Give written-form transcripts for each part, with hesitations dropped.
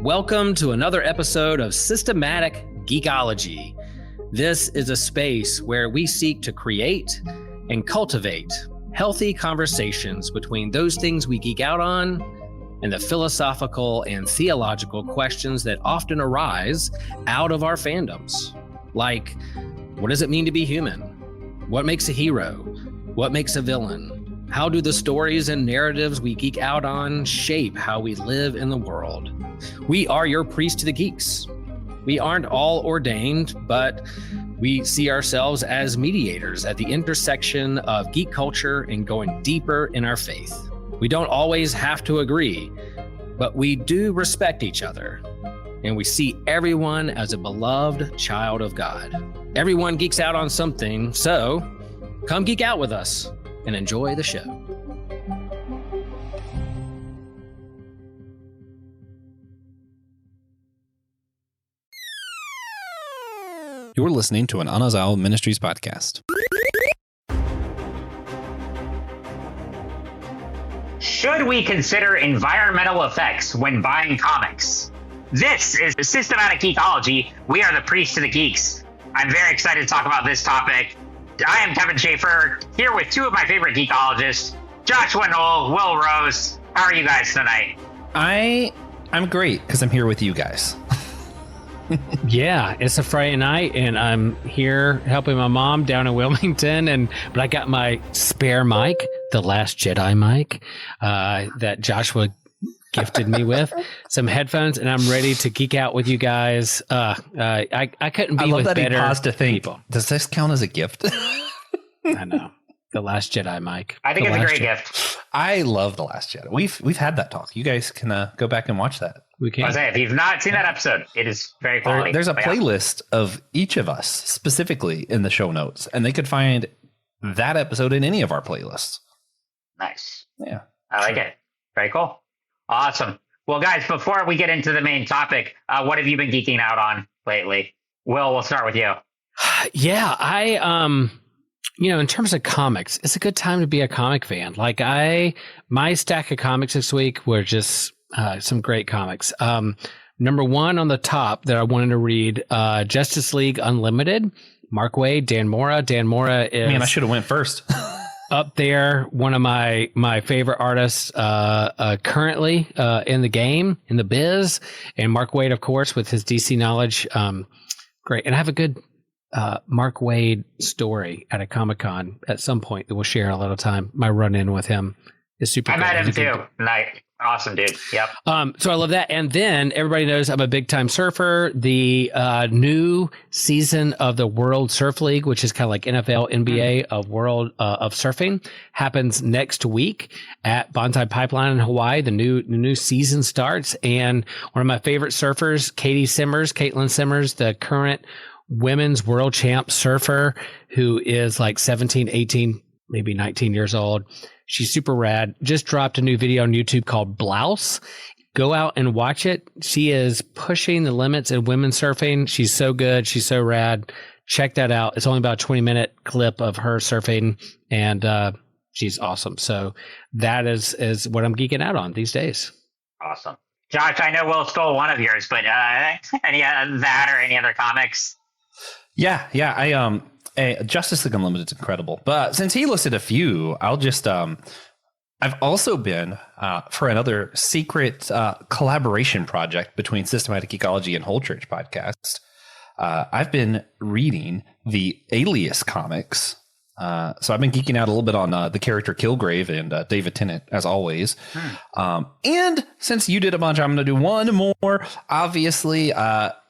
Welcome to another episode of Systematic Geekology. This is a space where we seek to create and cultivate healthy conversations between those things we geek out on and the philosophical and theological questions that often arise out of our fandoms. Like, what does it mean to be human? What makes a hero? What makes a villain? How do the stories and narratives we geek out on shape how we live in the world? We are your priest to the geeks. We aren't all ordained, but we see ourselves as mediators at the intersection of geek culture and going deeper in our faith. We don't always have to agree, but we do respect each other, and we see everyone as a beloved child of God. Everyone geeks out on something, so come geek out with us and enjoy the show. You're listening to an Anazao Ministries podcast. Should we consider environmental effects when buying comics? This is Systematic Geekology. We are the priests to the geeks. I'm very excited to talk about this topic. I am Kevin Schaefer, here with two of my favorite geekologists, Joshua Knoll, Will Rose. How are you guys tonight? I'm great because I'm here with you guys. Yeah, it's a Friday night, and I'm here helping my mom down in Wilmington, but I got my spare mic, the Last Jedi mic, that Joshua gifted me with, some headphones, and I'm ready to geek out with you guys. I couldn't be with better people. I love that he paused to think, does this count as a gift? I know. The Last Jedi mic. I think it's a great gift. I love The Last Jedi. We've had that talk. You guys can go back and watch that. We can. I was saying, if you've not seen that episode, it is very quality. There's a playlist of each of us specifically in the show notes, and they could find that episode in any of our playlists. Nice. Yeah. I like it. Very cool. Awesome. Well, guys, before we get into the main topic, what have you been geeking out on lately? Will, we'll start with you. Yeah, in terms of comics, it's a good time to be a comic fan. Like my stack of comics this week were just some great comics. Number one on the top that I wanted to read, Justice League Unlimited, Mark Waid, Dan Mora. Dan Mora is... Man, I should have went first. Up there, one of my favorite artists currently in the game, in the biz. And Mark Waid, of course, with his DC knowledge. Great. And I have a good Mark Waid story at a Comic-Con at some point that we'll share a little time. My run-in with him is super I met him too. Awesome, dude. Yep. So I love that. And then everybody knows I'm a big time surfer. The new season of the World Surf League, which is kind of like NFL, NBA of World of Surfing, happens next week at Bonsai Pipeline in Hawaii. The new season starts. And one of my favorite surfers, Caitlin Simmers, the current women's world champ surfer, who is like 17, 18, maybe 19 years old. She's super rad. Just dropped a new video on YouTube called Blouse. Go out and watch it. She is pushing the limits in women's surfing. She's so good. She's so rad. Check that out. It's only about a 20-minute clip of her surfing, and she's awesome. So that is what I'm geeking out on these days. Awesome. Josh, I know Will stole one of yours, but any that or any other comics? Yeah. Justice League Unlimited is incredible. But since he listed a few, I'll just... I've also been for another secret collaboration project between Systematic Geekology and Whole Church Podcast. I've been reading the Alias comics. So I've been geeking out a little bit on the character Kilgrave and David Tennant, as always. And since you did a bunch, I'm going to do one more. Obviously,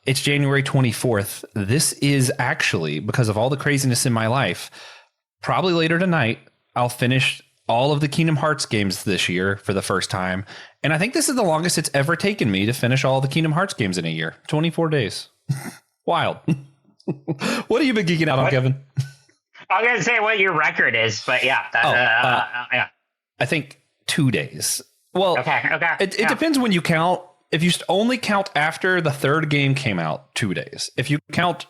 it's January 24th. This is actually, because of all the craziness in my life, probably later tonight, I'll finish all of the Kingdom Hearts games this year for the first time. And I think this is the longest it's ever taken me to finish all the Kingdom Hearts games in a year. 24 days. Wild. What have you been geeking out on, Kevin? I was going to say what your record is, but yeah. Yeah. I think 2 days. Well, okay. It depends when you count. If you only count after the third game came out, 2 days. If you count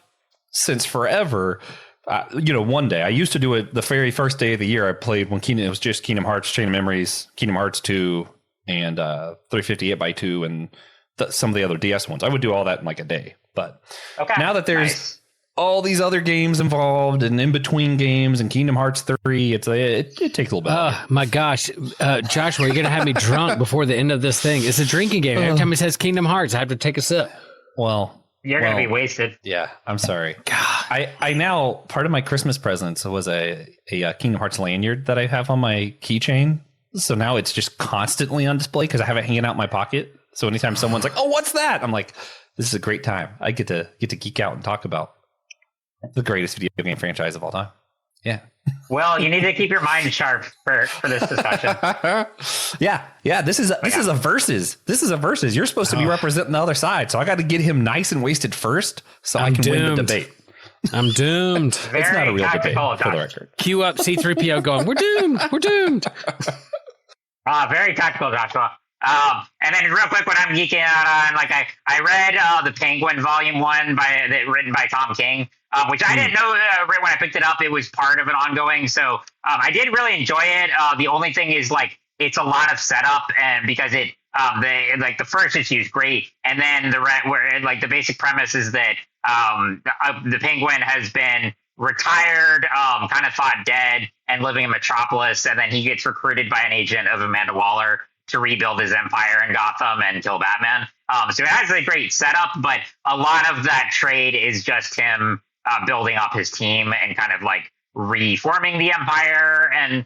since forever, 1 day. I used to do it the very first day of the year I played when it was just Kingdom Hearts, Chain of Memories, Kingdom Hearts 2, and 358 by 2 and some of the other DS ones. I would do all that in like a day. But now that there's all these other games involved and in between games and Kingdom Hearts 3, it takes a little bit. Oh my gosh, Joshua, you're gonna have me drunk before the end of this thing. It's a drinking game. Every time it says Kingdom Hearts, I have to take a sip. You're gonna be wasted. Yeah, I'm sorry. God. I now, part of my Christmas presents was a Kingdom Hearts lanyard that I have on my keychain. So now it's just constantly on display because I have it hanging out in my pocket. So anytime someone's like, "Oh, what's that?" I'm like, "This is a great time. I get to geek out and talk about the greatest video game franchise of all time." Yeah. Well, you need to keep your mind sharp for this discussion. Yeah. This is a versus. This is a versus. You're supposed to be representing the other side, so I got to get him nice and wasted first, so I can win the debate. I'm doomed. It's not a real debate, for the record. Cue up C-3PO going, "We're doomed. We're doomed." Very tactical, Joshua. And then real quick, what I'm geeking out on, like I read The Penguin Volume 1 written by Tom King, which I didn't know right when I picked it up. It was part of an ongoing, so I did really enjoy it. The only thing is like it's a lot of setup, and because it the first issue is great, and then the basic premise is that the Penguin has been retired, kind of thought dead, and living in Metropolis, and then he gets recruited by an agent of Amanda Waller to rebuild his empire in Gotham and kill Batman. So it has a great setup, but a lot of that trade is just him building up his team and kind of like reforming the empire and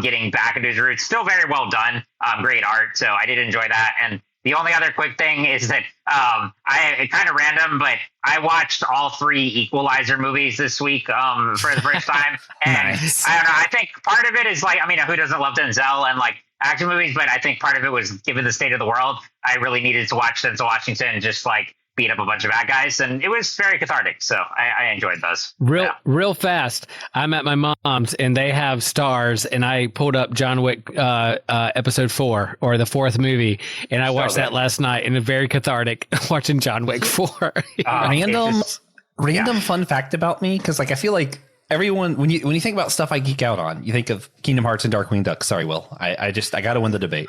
getting back into his roots. Still very well done. Great art. So I did enjoy that. And the only other quick thing is that kind of random, but I watched all 3 Equalizer movies this week for the first time. And Nice. I don't know. I think part of it is like, I mean, who doesn't love Denzel and like action movies? But I think part of it was, given the state of the world, I really needed to watch Denzel Washington just like beat up a bunch of bad guys, and it was very cathartic. So I enjoyed those. Real fast. I'm at my mom's and they have Stars, and I pulled up John Wick episode 4, or the 4th movie, and I watched that last night, and it's very cathartic watching John Wick 4. Random fun fact about me, because like I feel like everyone, when you think about stuff I geek out on, you think of Kingdom Hearts and Darkwing Duck. Sorry, Will. I got to win the debate.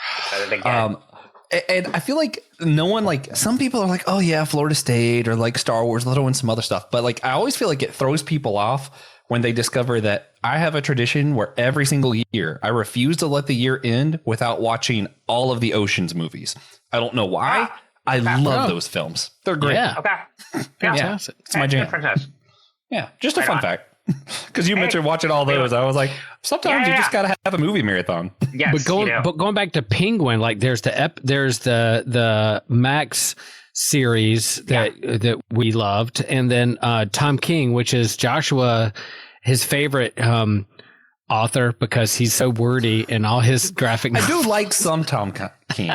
And I feel like no one, like some people are like, "Oh yeah, Florida State," or like Star Wars, let in some other stuff. But like I always feel like it throws people off when they discover that I have a tradition where every single year I refuse to let the year end without watching all of the Ocean's movies. I don't know why. I love those films. They're great. Yeah. Okay. Fantastic. It's my jam. Yeah, just a fun fact. Because you mentioned watching all those, I was like, sometimes you just gotta have a movie marathon. Yes, but going back to Penguin, like there's the Max series that we loved, and then Tom King, which is Joshua, his favorite author, because he's so wordy in all his graphic novels. I do like some Tom King,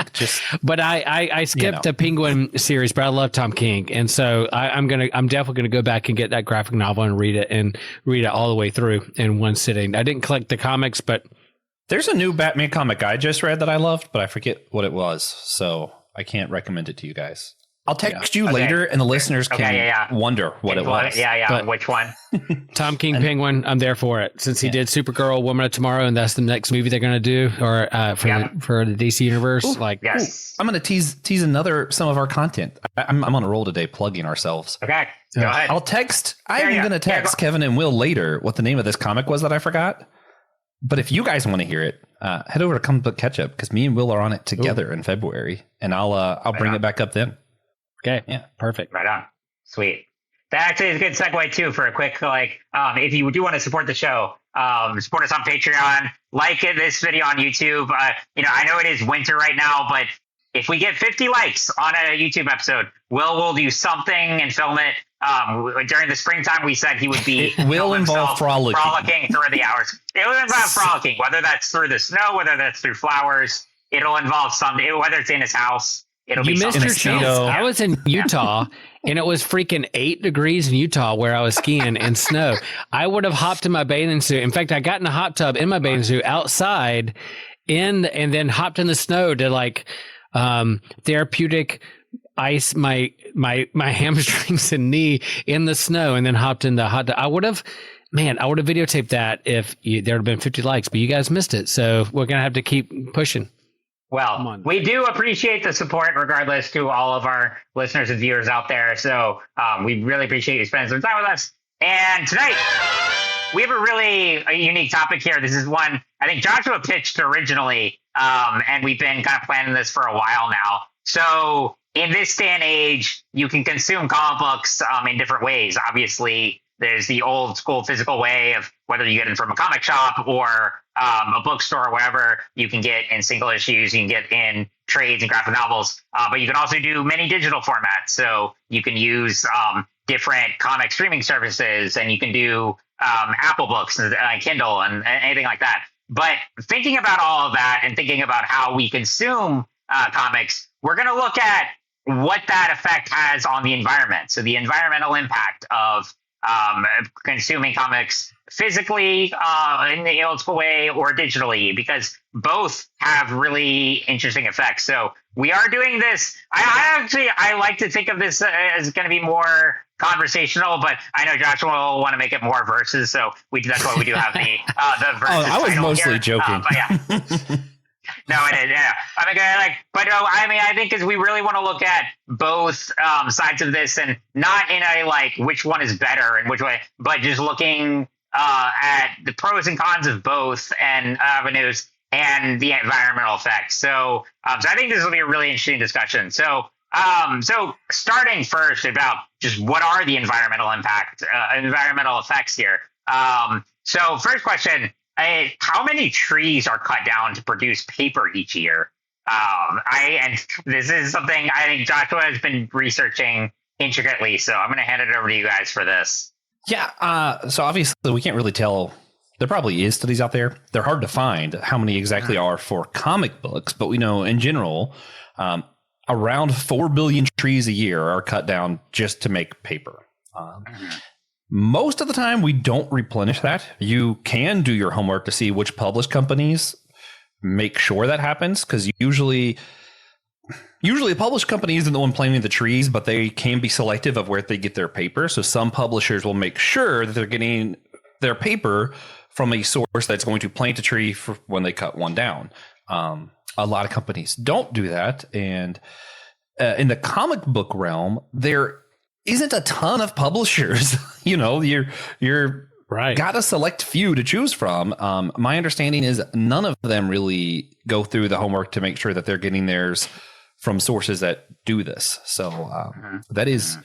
but I skipped the Penguin series, but I love Tom King, and so I'm definitely gonna go back and get that graphic novel and read it all the way through in one sitting. I didn't collect the comics, but there's a new Batman comic I just read that I loved, but I forget what it was, so I can't recommend it to you guys. I'll text you later, and the listeners can wonder what it was. But which one? Tom King Penguin, I'm there for it. Since he did Supergirl, Woman of Tomorrow, and that's the next movie they're going to do, or for the DC universe. Yes. I'm going to tease some of our content. I'm on a roll today, plugging ourselves. Okay, go ahead. I'm going to text Kevin and Will later what the name of this comic was that I forgot. But if you guys want to hear it, head over to Comic Book Catch Up, because me and Will are on it together in February, and I'll bring it back up then. Okay. Yeah. Perfect. Right on. Sweet. That actually is a good segue too for a quick, if you do want to support the show, support us on Patreon, like this video on YouTube. I know it is winter right now, but if we get 50 likes on a YouTube episode, we'll do something and film it. During the springtime, we said he would be will involve frolicking through the hours. It will involve frolicking, whether that's through the snow, whether that's through flowers. It'll involve something, whether it's in his house. You missed your chance. I was in Utah, and it was freaking 8 degrees in Utah where I was skiing in snow. I would have hopped in my bathing suit. In fact, I got in a hot tub in my bathing suit outside, and then hopped in the snow to therapeutic ice my hamstrings and knee in the snow, and then hopped in the hot tub. I would have videotaped that if there had been 50 likes, but you guys missed it. So we're gonna have to keep pushing. Well, we do appreciate the support regardless to all of our listeners and viewers out there. So we really appreciate you spending some time with us. And tonight, we have a unique topic here. This is one I think Joshua pitched originally, and we've been kind of planning this for a while now. So in this day and age, you can consume comic books in different ways. Obviously, there's the old school physical way of whether you get them from a comic shop or a bookstore or wherever. You can get in single issues, you can get in trades and graphic novels, but you can also do many digital formats. So you can use different comic streaming services, and you can do Apple Books and Kindle and anything like that. But thinking about all of that and thinking about how we consume comics, we're going to look at what that effect has on the environment. So the environmental impact of consuming comics physically in the old school way or digitally, because both have really interesting effects. So we are doing this. I like to think of this as going to be more conversational, but I know Joshua will want to make it more verses, so that's why we do have the verses. I was mostly here. joking. But yeah. No, it is. Yeah, I think because we really want to look at both sides of this, and not in a which one is better and which way, but just looking at the pros and cons of both and avenues and the environmental effects. So I think this will be a really interesting discussion. So starting first about just what are the environmental effects here. So first question. How many trees are cut down to produce paper each year? And this is something I think Joshua has been researching intricately, so I'm going to hand it over to you guys for this. Yeah, so obviously we can't really tell. There probably is studies out there. They're hard to find how many exactly are for comic books, but we know in general around 4 billion trees a year are cut down just to make paper. Most of the time, we don't replenish that. You can do your homework to see which published companies make sure that happens, because usually a published company isn't the one planting the trees, but they can be selective of where they get their paper. So some publishers will make sure that they're getting their paper from a source that's going to plant a tree for when they cut one down. A lot of companies don't do that. And in the comic book realm, there isn't a ton of publishers. You're right. Got a select few to choose from. My understanding is none of them really go through the homework to make sure that they're getting theirs from sources that do this. So that is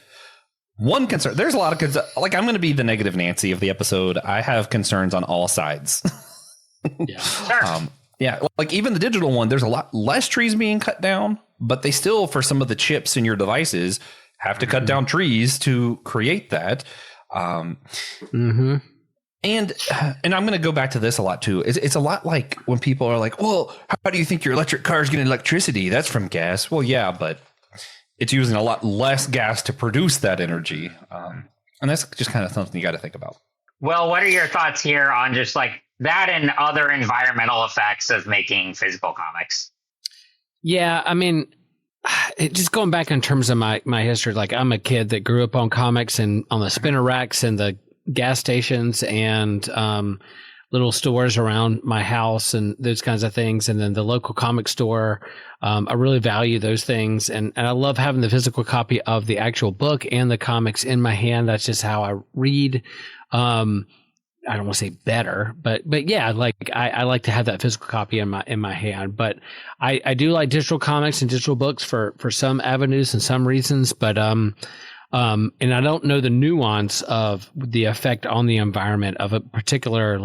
one concern. There's a lot of concerns. I'm going to be the negative Nancy of the episode. I have concerns on all sides. Yeah. Sure. Even the digital one, there's a lot less trees being cut down, but they still, for some of the chips in your devices, have to cut down trees to create that. And I'm going to go back to this a lot too. It's a lot like when people are like, well, how do you think your electric car is getting electricity? That's from gas. Well, yeah, but it's using a lot less gas to produce that energy. And that's just kind of something you got to think about. Well, what are your thoughts here on just that and other environmental effects of making physical comics? Yeah, I mean, just going back in terms of my history, I'm a kid that grew up on comics and on the spinner racks and the gas stations and little stores around my house and those kinds of things. And then the local comic store. I really value those things. And I love having the physical copy of the actual book and the comics in my hand. That's just how I read. I don't want to say better, but yeah, I like to have that physical copy in my hand. But I do like digital comics and digital books for some avenues and some reasons. But and I don't know the nuance of the effect on the environment of a particular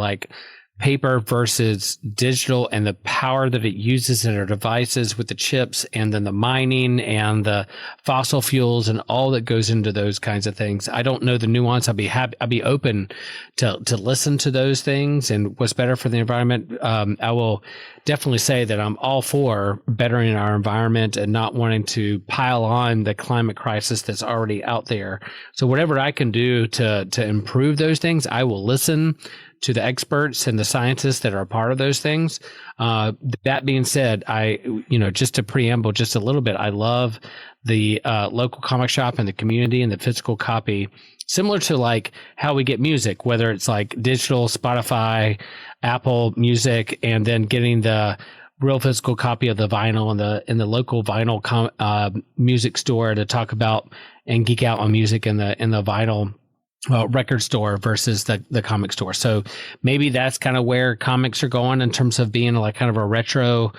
paper versus digital and the power that it uses in our devices with the chips and then the mining and the fossil fuels and all that goes into those kinds of things. I don't know the nuance. I'd be open to listen to those things and what's better for the environment. I will definitely say that I'm all for bettering our environment and not wanting to pile on the climate crisis that's already out there. So whatever I can do to improve those things, I will listen to the experts and the scientists that are a part of those things. That being said, just to preamble just a little bit, I love the local comic shop and the community and the physical copy, similar to how we get music, whether it's digital, Spotify, Apple Music, and then getting the real physical copy of the vinyl in the local vinyl music store to talk about and geek out on music in the vinyl record store versus the comic store. So maybe that's kind of where comics are going in terms of being like kind of a retro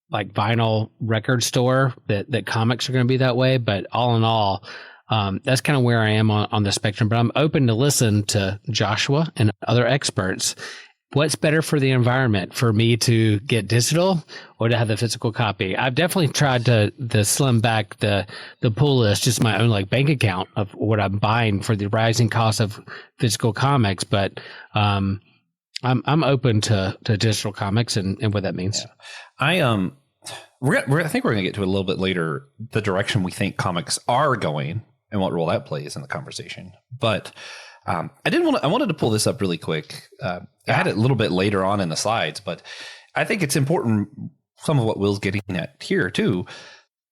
like vinyl record store, that comics are going to be that way. But all in all, that's kind of where I am on the spectrum. But I'm open to listen to Joshua and other experts. What's better for the environment, for me to get digital or to have the physical copy? I've definitely tried to slim back the pull list, just my own like bank account of what I'm buying for the rising cost of physical comics. But I'm open to digital comics and what that means. Yeah. I think we're going to get to a little bit later the direction we think comics are going and what role that plays in the conversation. But I wanted to pull this up really quick. I had it a little bit later on in the slides, but I think it's important. Some of what Will's getting at here too.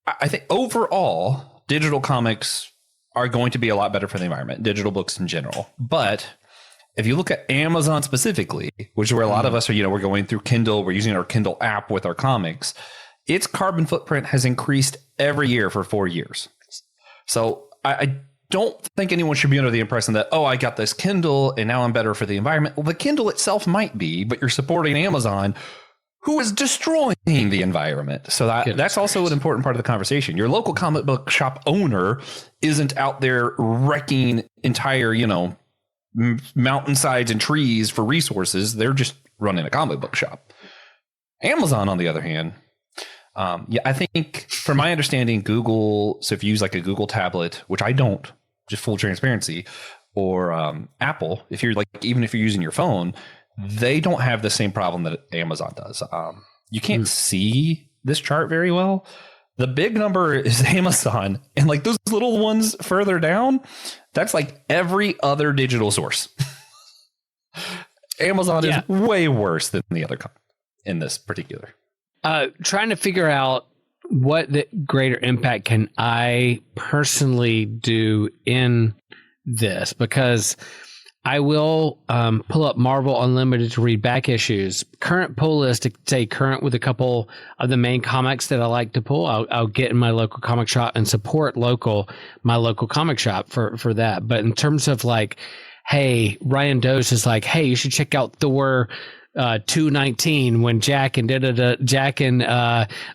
I think overall, digital comics are going to be a lot better for the environment, digital books in general. But if you look at Amazon specifically, which is where a lot of us are, we're going through Kindle, we're using our Kindle app with our comics, its carbon footprint has increased every year for 4 years. So I don't think anyone should be under the impression that, oh, I got this Kindle and now I'm better for the environment. Well, the Kindle itself might be, but you're supporting Amazon, who is destroying the environment. So that's also an important part of the conversation. Your local comic book shop owner isn't out there wrecking entire, mountainsides and trees for resources. They're just running a comic book shop. Amazon, on the other hand, I think from my understanding, Google, so if you use like a Google tablet, which I don't, just full transparency, or Apple, if you're like, even if you're using your phone, they don't have the same problem that Amazon does. You can't see this chart very well. The big number is Amazon, and like those little ones further down, that's like every other digital source. Amazon is way worse than the other in this particular. Trying to figure out what the greater impact can I personally do in this, because I will pull up Marvel Unlimited to read back issues. Current pull list to stay current with a couple of the main comics that I like to pull. I'll get in my local comic shop and support my local comick shop for that. But in terms of like, hey, Ryan Dose is like, hey, you should check out Thor 219 when Jack and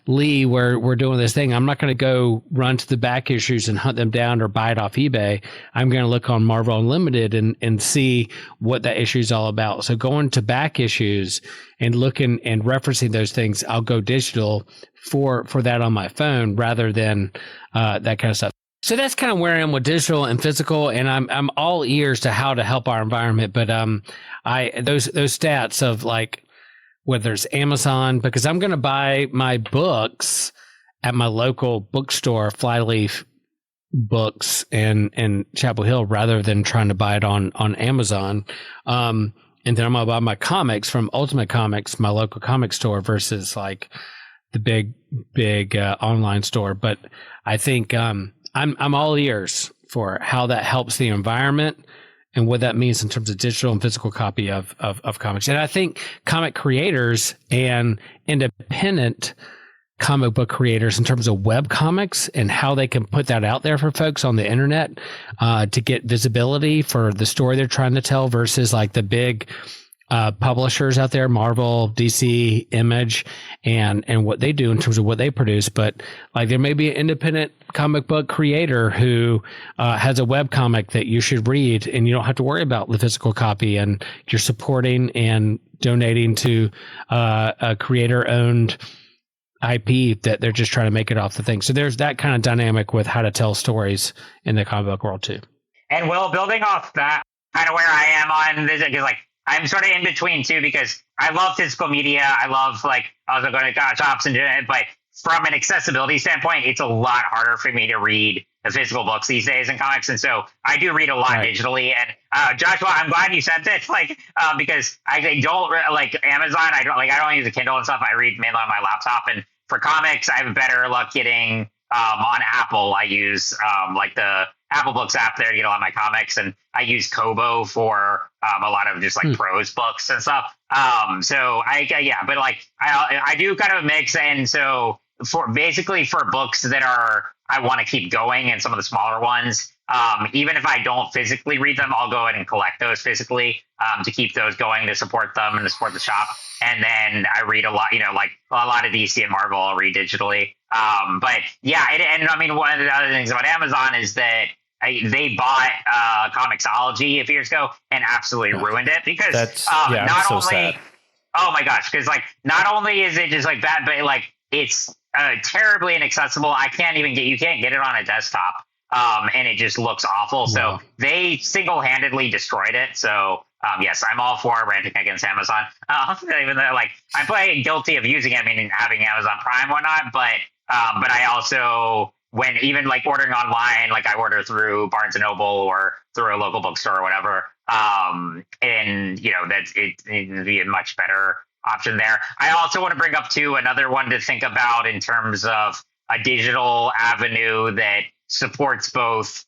Lee were doing this thing. I'm not going to go run to the back issues and hunt them down or buy it off eBay. I'm going to look on Marvel Unlimited and see what that issue is all about. So going to back issues and looking and referencing those things, I'll go digital for that on my phone rather than that kind of stuff. So that's kind of where I am with digital and physical, and I'm all ears to how to help our environment. But those stats of like whether it's Amazon, because I'm going to buy my books at my local bookstore, Flyleaf Books in Chapel Hill, rather than trying to buy it on Amazon. And then I'm going to buy my comics from Ultimate Comics, my local comic store, versus like the big online store. But I think I'm all ears for how that helps the environment and what that means in terms of digital and physical copy of comics. And I think comic creators and independent comic book creators in terms of web comics and how they can put that out there for folks on the internet to get visibility for the story they're trying to tell versus like the big publishers out there, Marvel, DC, Image, and what they do in terms of what they produce. But like there may be an independent comic book creator who has a web comic that you should read, and you don't have to worry about the physical copy, and you're supporting and donating to a creator-owned IP that they're just trying to make it off the thing. So there's that kind of dynamic with how to tell stories in the comic book world too. And Will, building off that, kind of where I am on this, because like I'm sort of in between too, because I love physical media. I love like also going to shops and doing it, but from an accessibility standpoint, it's a lot harder for me to read the physical books these days in comics. And so I do read a lot digitally. And Joshua, I'm glad you said this, because I don't like Amazon. I don't use a Kindle and stuff. I read mainly on my laptop. And for comics, I have better luck getting on Apple. I use like the Apple Books app there to get a lot of my comics, and I use Kobo for a lot of just like prose books and stuff. So but like I do kind of a mix, and so for books that I want to keep going, and some of the smaller ones, even if I don't physically read them, I'll go ahead and collect those physically to keep those going, to support them and to support the shop. And then I read a lot, like a lot of DC and Marvel I'll read digitally. But yeah, and I mean, one of the other things about Amazon is that they bought Comixology a few years ago and absolutely ruined it, because not only, sad. Oh my gosh, because like not only is it just like bad, but like it's terribly inaccessible. You can't get it on a desktop. And it just looks awful. So they single-handedly destroyed it. So yes, I'm all for ranting against Amazon. Even though like I'm quite guilty of using it, having Amazon Prime or not, but I also, when even like ordering online, like I order through Barnes and Noble or through a local bookstore or whatever, and that's it would be a much better option there. I also want to bring up too another one to think about in terms of a digital avenue that supports both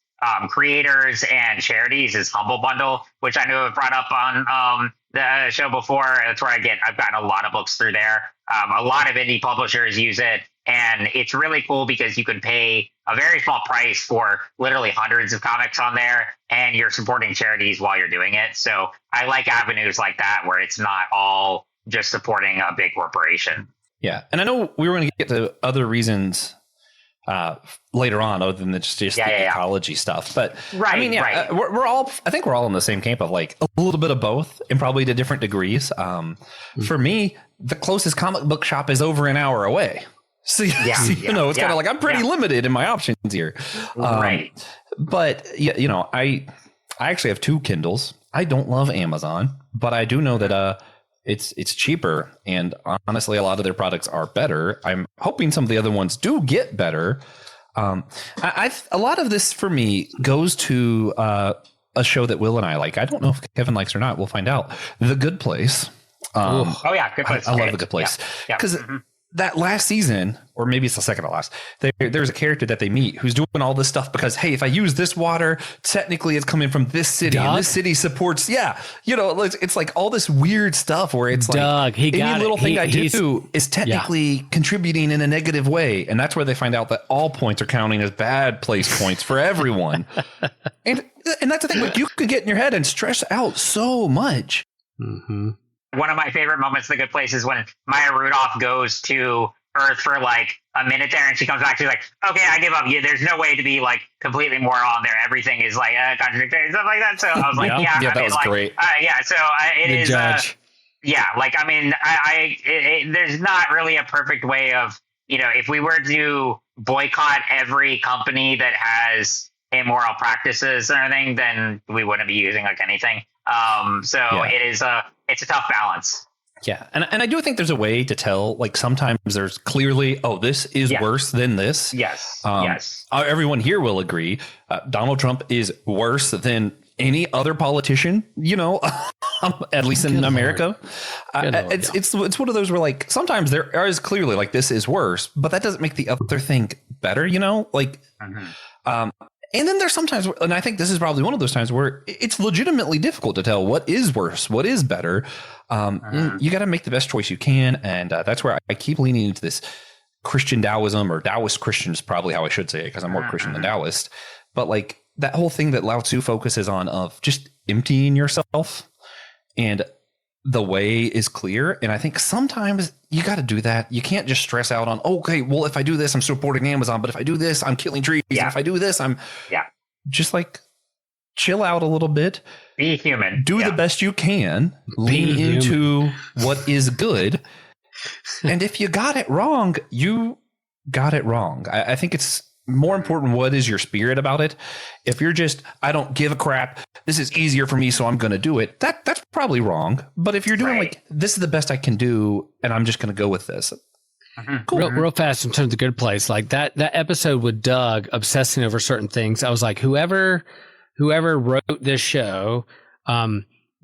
creators and charities is Humble Bundle, which I know I've brought up on the show before. That's where I've gotten a lot of books through there. A lot of indie publishers use it, and it's really cool because you can pay a very small price for literally hundreds of comics on there, and you're supporting charities while you're doing it. So I like avenues like that where it's not all just supporting a big corporation. Yeah, and I know we were going to get to other reasons later on, other than just the ecology stuff, but we're all, I think we're all in the same camp of like a little bit of both, and probably to different degrees. For me, the closest comic book shop is over an hour away, so it's kind of like I'm pretty limited in my options here. But I actually have 2 Kindles. I don't love Amazon, but I do know that it's cheaper, and honestly, a lot of their products are better. I'm hoping some of the other ones do get better. A lot of this for me goes to a show that Will and I like. I don't know if Kevin likes or not. We'll find out. The Good Place. Good Place. I love The Good Place because that last season, or maybe it's the second to last, there's a character that they meet who's doing all this stuff because, hey, if I use this water, technically it's coming from this city, and this city supports, it's like all this weird stuff where it's like any little thing I do is technically contributing in a negative way. And that's where they find out that all points are counting as bad place points for everyone. and that's the thing, like you could get in your head and stress out so much. Mm-hmm. One of my favorite moments in The Good Place is when Maya Rudolph goes to Earth for like a minute there, and she comes back. She's like, "Okay, I give up. There's no way to be like completely moral on there. Everything is like contradictory and stuff like that." So I was like, that was great. So it is. There's not really a perfect way of, if we were to boycott every company that has immoral practices or anything, then we wouldn't be using like anything. It's a tough balance. Yeah. And I do think there's a way to tell, like sometimes there's clearly, this is worse than this. Yes. Everyone here will agree. Donald Trump is worse than any other politician, at least in America. It's one of those where like sometimes there is clearly like this is worse, but that doesn't make the other thing better, and then there's sometimes, and I think this is probably one of those times where it's legitimately difficult to tell what is worse, what is better. You got to make the best choice you can. And that's where I keep leaning into this Christian Taoism, or Taoist Christian is probably how I should say it, because I'm more Christian than Taoist. But like that whole thing that Lao Tzu focuses on of just emptying yourself, and the way is clear. And I think sometimes you got to do that. You can't just stress out on, okay, well, if I do this, I'm supporting Amazon, but if I do this, I'm killing trees. And if I do this, I'm just like chill out a little bit. Be human. Do the best you can. Lean into what is good. And if you got it wrong, you got it wrong. I think it's more important what is your spirit about it. If you're just, I don't give a crap, this is easier for me, so I'm going to do it, that's probably wrong. But if you're doing like, this is the best I can do, and I'm just going to go with this. Cool. Real fast in terms of The Good Place, like that episode with Doug obsessing over certain things, I was like, whoever wrote this show,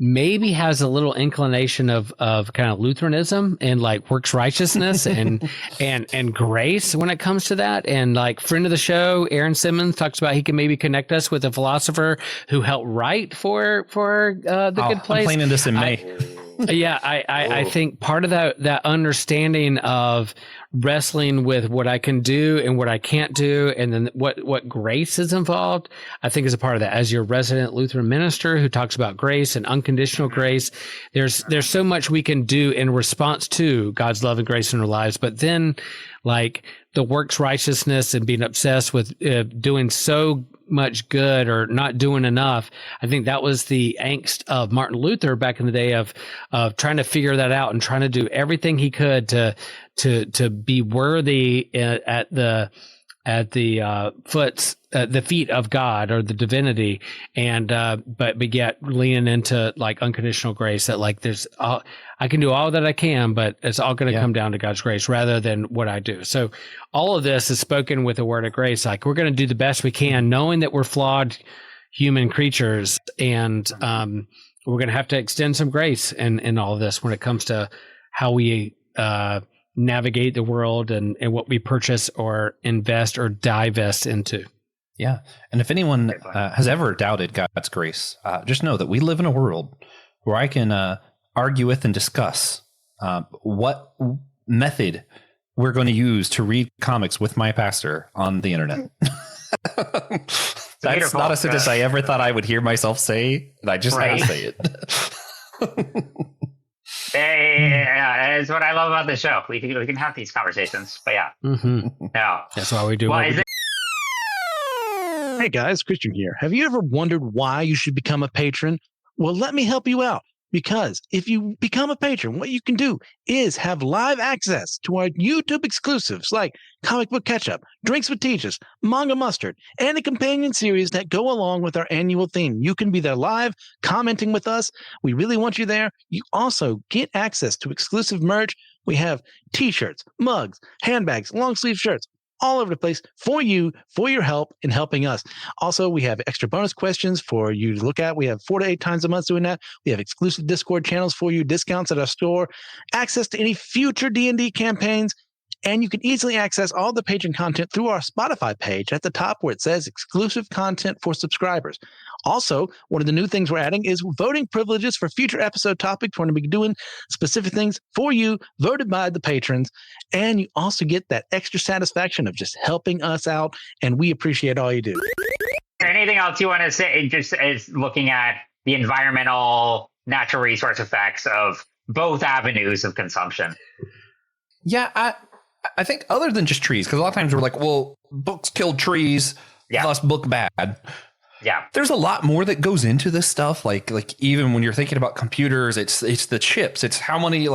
maybe has a little inclination of kind of Lutheranism and like works righteousness and grace when it comes to that. And like friend of the show, Aaron Simmons talks about he can maybe connect us with a philosopher who helped write for the Good Place. I'm planning this in May. I think part of that understanding of wrestling with what I can do and what I can't do, and then what grace is involved, I think is a part of that. As your resident Lutheran minister who talks about grace and unconditional grace, there's so much we can do in response to God's love and grace in our lives. But then, like the works righteousness and being obsessed with doing so much good or not doing enough. I think that was the angst of Martin Luther back in the day of trying to figure that out and trying to do everything he could to be worthy at the feet of God or the divinity, and but yet leaning into like unconditional grace, that like I can do all that I can, but it's all going to come down to God's grace rather than what I do. So all of this is spoken with a word of grace. Like we're going to do the best we can, knowing that we're flawed human creatures, and we're going to have to extend some grace in all of this when it comes to how we navigate the world and what we purchase or invest or divest into. Yeah. And if anyone has ever doubted God's grace, just know that we live in a world where I can argue with and discuss what method we're going to use to read comics with my pastor on the internet. That's not a sentence I ever thought I would hear myself say, and I just had to say it. Yeah, it's what I love about the show. We can have these conversations, but yeah. Mm-hmm. Yeah. That's why we do. Well, Hey guys, Christian here. Have you ever wondered why you should become a patron? Well, let me help you out. Because if you become a patron, what you can do is have live access to our YouTube exclusives like Comic Book Ketchup, Drinks with Teachers, Manga Mustard, and a companion series that go along with our annual theme. You can be there live, commenting with us. We really want you there. You also get access to exclusive merch. We have t-shirts, mugs, handbags, long sleeve shirts, all over the place for you, for your help in helping us. Also, we have extra bonus questions for you to look at. We have 4 to 8 times a month doing that. We have exclusive Discord channels for you, discounts at our store, access to any future D&D campaigns, and you can easily access all the patron content through our Spotify page at the top where it says exclusive content for subscribers. Also, one of the new things we're adding is voting privileges for future episode topics. We're going to be doing specific things for you, voted by the patrons, and you also get that extra satisfaction of just helping us out, and we appreciate all you do. Anything else you want to say, just as looking at the environmental, natural resource effects of both avenues of consumption? Yeah, I think other than just trees, because a lot of times we're like, well, books killed trees, thus book bad. Yeah, there's a lot more that goes into this stuff. Like even when you're thinking about computers, it's the chips. It's how many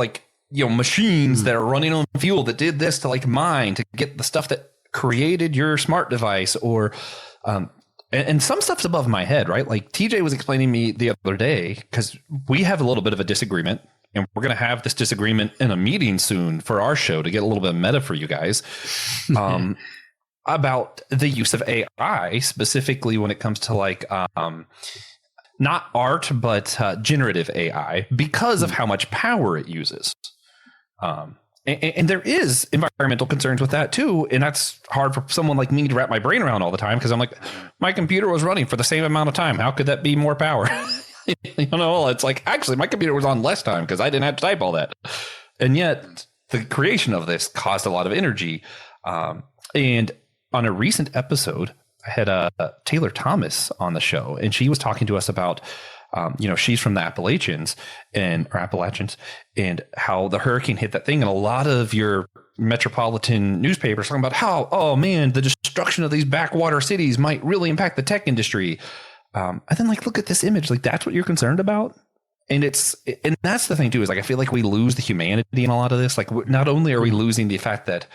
machines that are running on fuel that did this to like mine to get the stuff that created your smart device, or and some stuff's above my head, right? Like TJ was explaining me the other day, because we have a little bit of a disagreement. And we're going to have this disagreement in a meeting soon for our show to get a little bit meta for you guys about the use of AI, specifically when it comes to like not art, but generative AI, because of how much power it uses. And there is environmental concerns with that too. And that's hard for someone like me to wrap my brain around all the time, because I'm like, my computer was running for the same amount of time. How could that be more power? It's like, actually, my computer was on less time because I didn't have to type all that. And yet the creation of this caused a lot of energy. And on a recent episode, I had Taylor Thomas on the show, and she was talking to us about, she's from the Appalachians and how the hurricane hit that thing. And a lot of your metropolitan newspapers talking about how, oh man, the destruction of these backwater cities might really impact the tech industry. And then look at this image, that's what you're concerned about. And that's the thing too, is I feel like we lose the humanity in a lot of this. Not only are we losing the fact that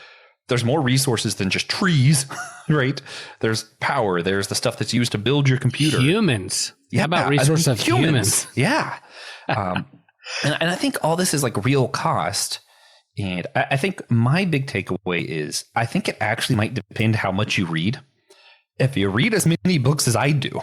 there's more resources than just trees, right? There's power. There's the stuff that's used to build your computer. Humans. Yeah, how about resources of humans? Yeah. And I think all this is real cost. And I think my big takeaway is I think it actually might depend how much you read. If you read as many books as I do,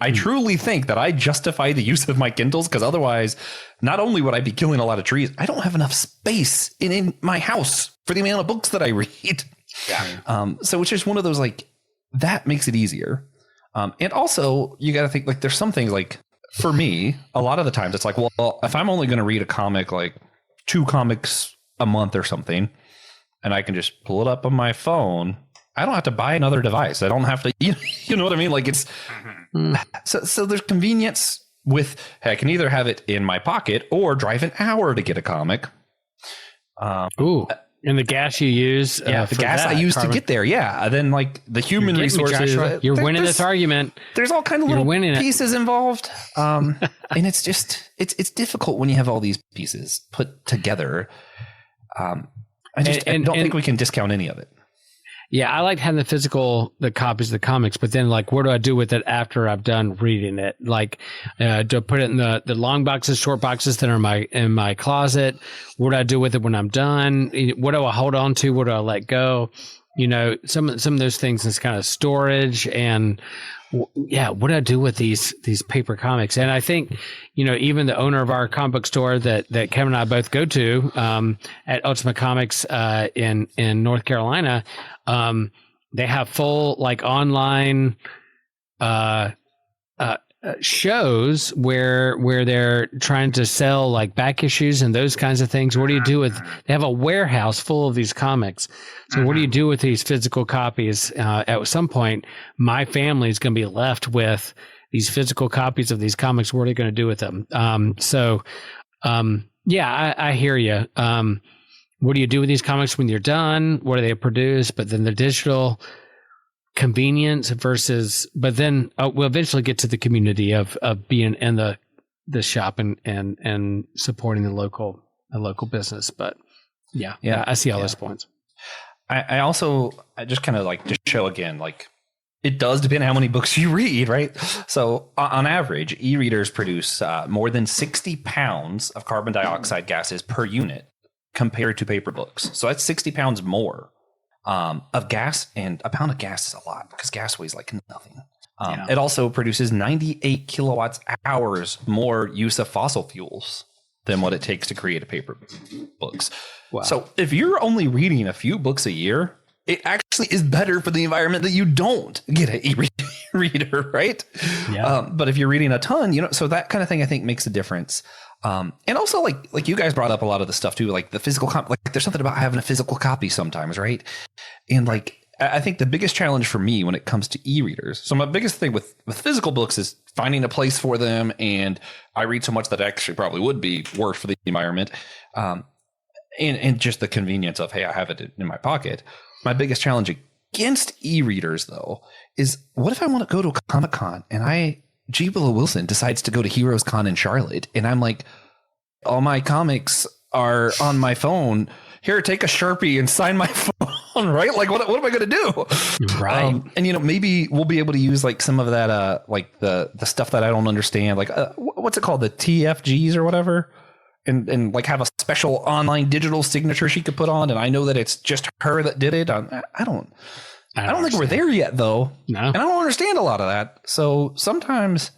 I truly think that I justify the use of my Kindles, because otherwise, not only would I be killing a lot of trees, I don't have enough space in my house for the amount of books that I read. Yeah. So it's just one of those, like, that makes it easier. And also, you got to think, like, there's some things, like, for me, a lot of the times it's like, well, if I'm only going to read a comic, like 2 comics a month or something, and I can just pull it up on my phone, I don't have to buy another device. I don't have to, you know what I mean? Like, it's so there's convenience with, hey, I can either have it in my pocket or drive an hour to get a comic. And the gas you use. The gas I use to get there. Yeah. And then, like, the human resources. You're winning this argument. There's all kind of little pieces involved. And it's just, it's difficult when you have all these pieces put together. I don't think we can discount any of it. Yeah, I like having the copies of the comics, but then, like, what do I do with it after I've done reading it? Like, do I put it in the long boxes, short boxes that are in my closet? What do I do with it when I'm done? What do I hold on to? What do I let go? You know, some of those things is kind of storage, and what do I do with these paper comics? And I think, you know, even the owner of our comic book store that Kevin and I both go to at Ultimate Comics in North Carolina, they have full, like, online shows where they're trying to sell, like, back issues and those kinds of things. What do you do with? They have a warehouse full of these comics. So what do you do with these physical copies? At some point, my family is going to be left with these physical copies of these comics. What are they going to do with them? I hear you. What do you do with these comics when you're done? What do they produce? But then the digital convenience versus, but then we'll eventually get to the community of being in the shop and supporting the local business. But I see all those points. I also just kind of like to show again, like, it does depend on how many books you read, right? So on average, e-readers produce more than 60 pounds of carbon dioxide gases per unit compared to paper books. So that's 60 pounds more of gas, and a pound of gas is a lot because gas weighs like nothing. It also produces 98 kilowatts hours more use of fossil fuels than what it takes to create a paper books. Wow. So if you're only reading a few books a year, it actually is better for the environment that you don't get an e-reader, right? Yeah. But if you're reading a ton, you know, so that kind of thing I think makes a difference. And also, like you guys brought up a lot of the stuff too, like the physical like there's something about having a physical copy sometimes, right? And, like, I think the biggest challenge for me when it comes to e-readers, so my biggest thing with physical books is finding a place for them, and I read so much that actually probably would be worse for the environment, and just the convenience of, hey, I have it in my pocket. My biggest challenge against e-readers, though, is what if I want to go to a Comic-Con and G. Willow Wilson decides to go to Heroes Con in Charlotte, and I'm like, all my comics are on my phone. Here, take a Sharpie and sign my phone, right? Like, what am I going to do? Right. And, you know, maybe we'll be able to use, like, some of that, like the stuff that I don't understand, like, what's it called? The TFGs or whatever. And like have a special online digital signature she could put on. And I know that it's just her that did it. I don't think we're there yet, though. No. And I don't understand a lot of that. So sometimes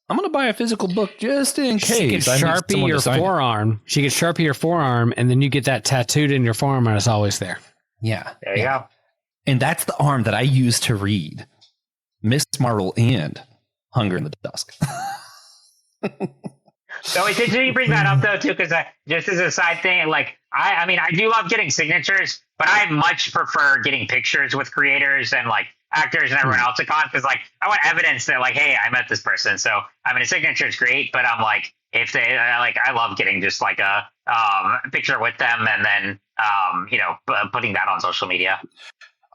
I'm going to buy a physical book just in case. She could Sharpie your forearm. She could Sharpie your forearm, and then you get that tattooed in your forearm, and it's always there. Yeah. There you go. And that's the arm that I use to read Miss Marvel and Hunger in the Dusk. So it's interesting you bring that up, though, too, because just as a side thing, like, I mean, I do love getting signatures, but I much prefer getting pictures with creators and, like, actors and everyone else at con, because, like, I want evidence that, like, hey, I met this person. So, I mean, a signature is great, but I'm like, if they, like, I love getting just, like, a picture with them and then, you know, putting that on social media.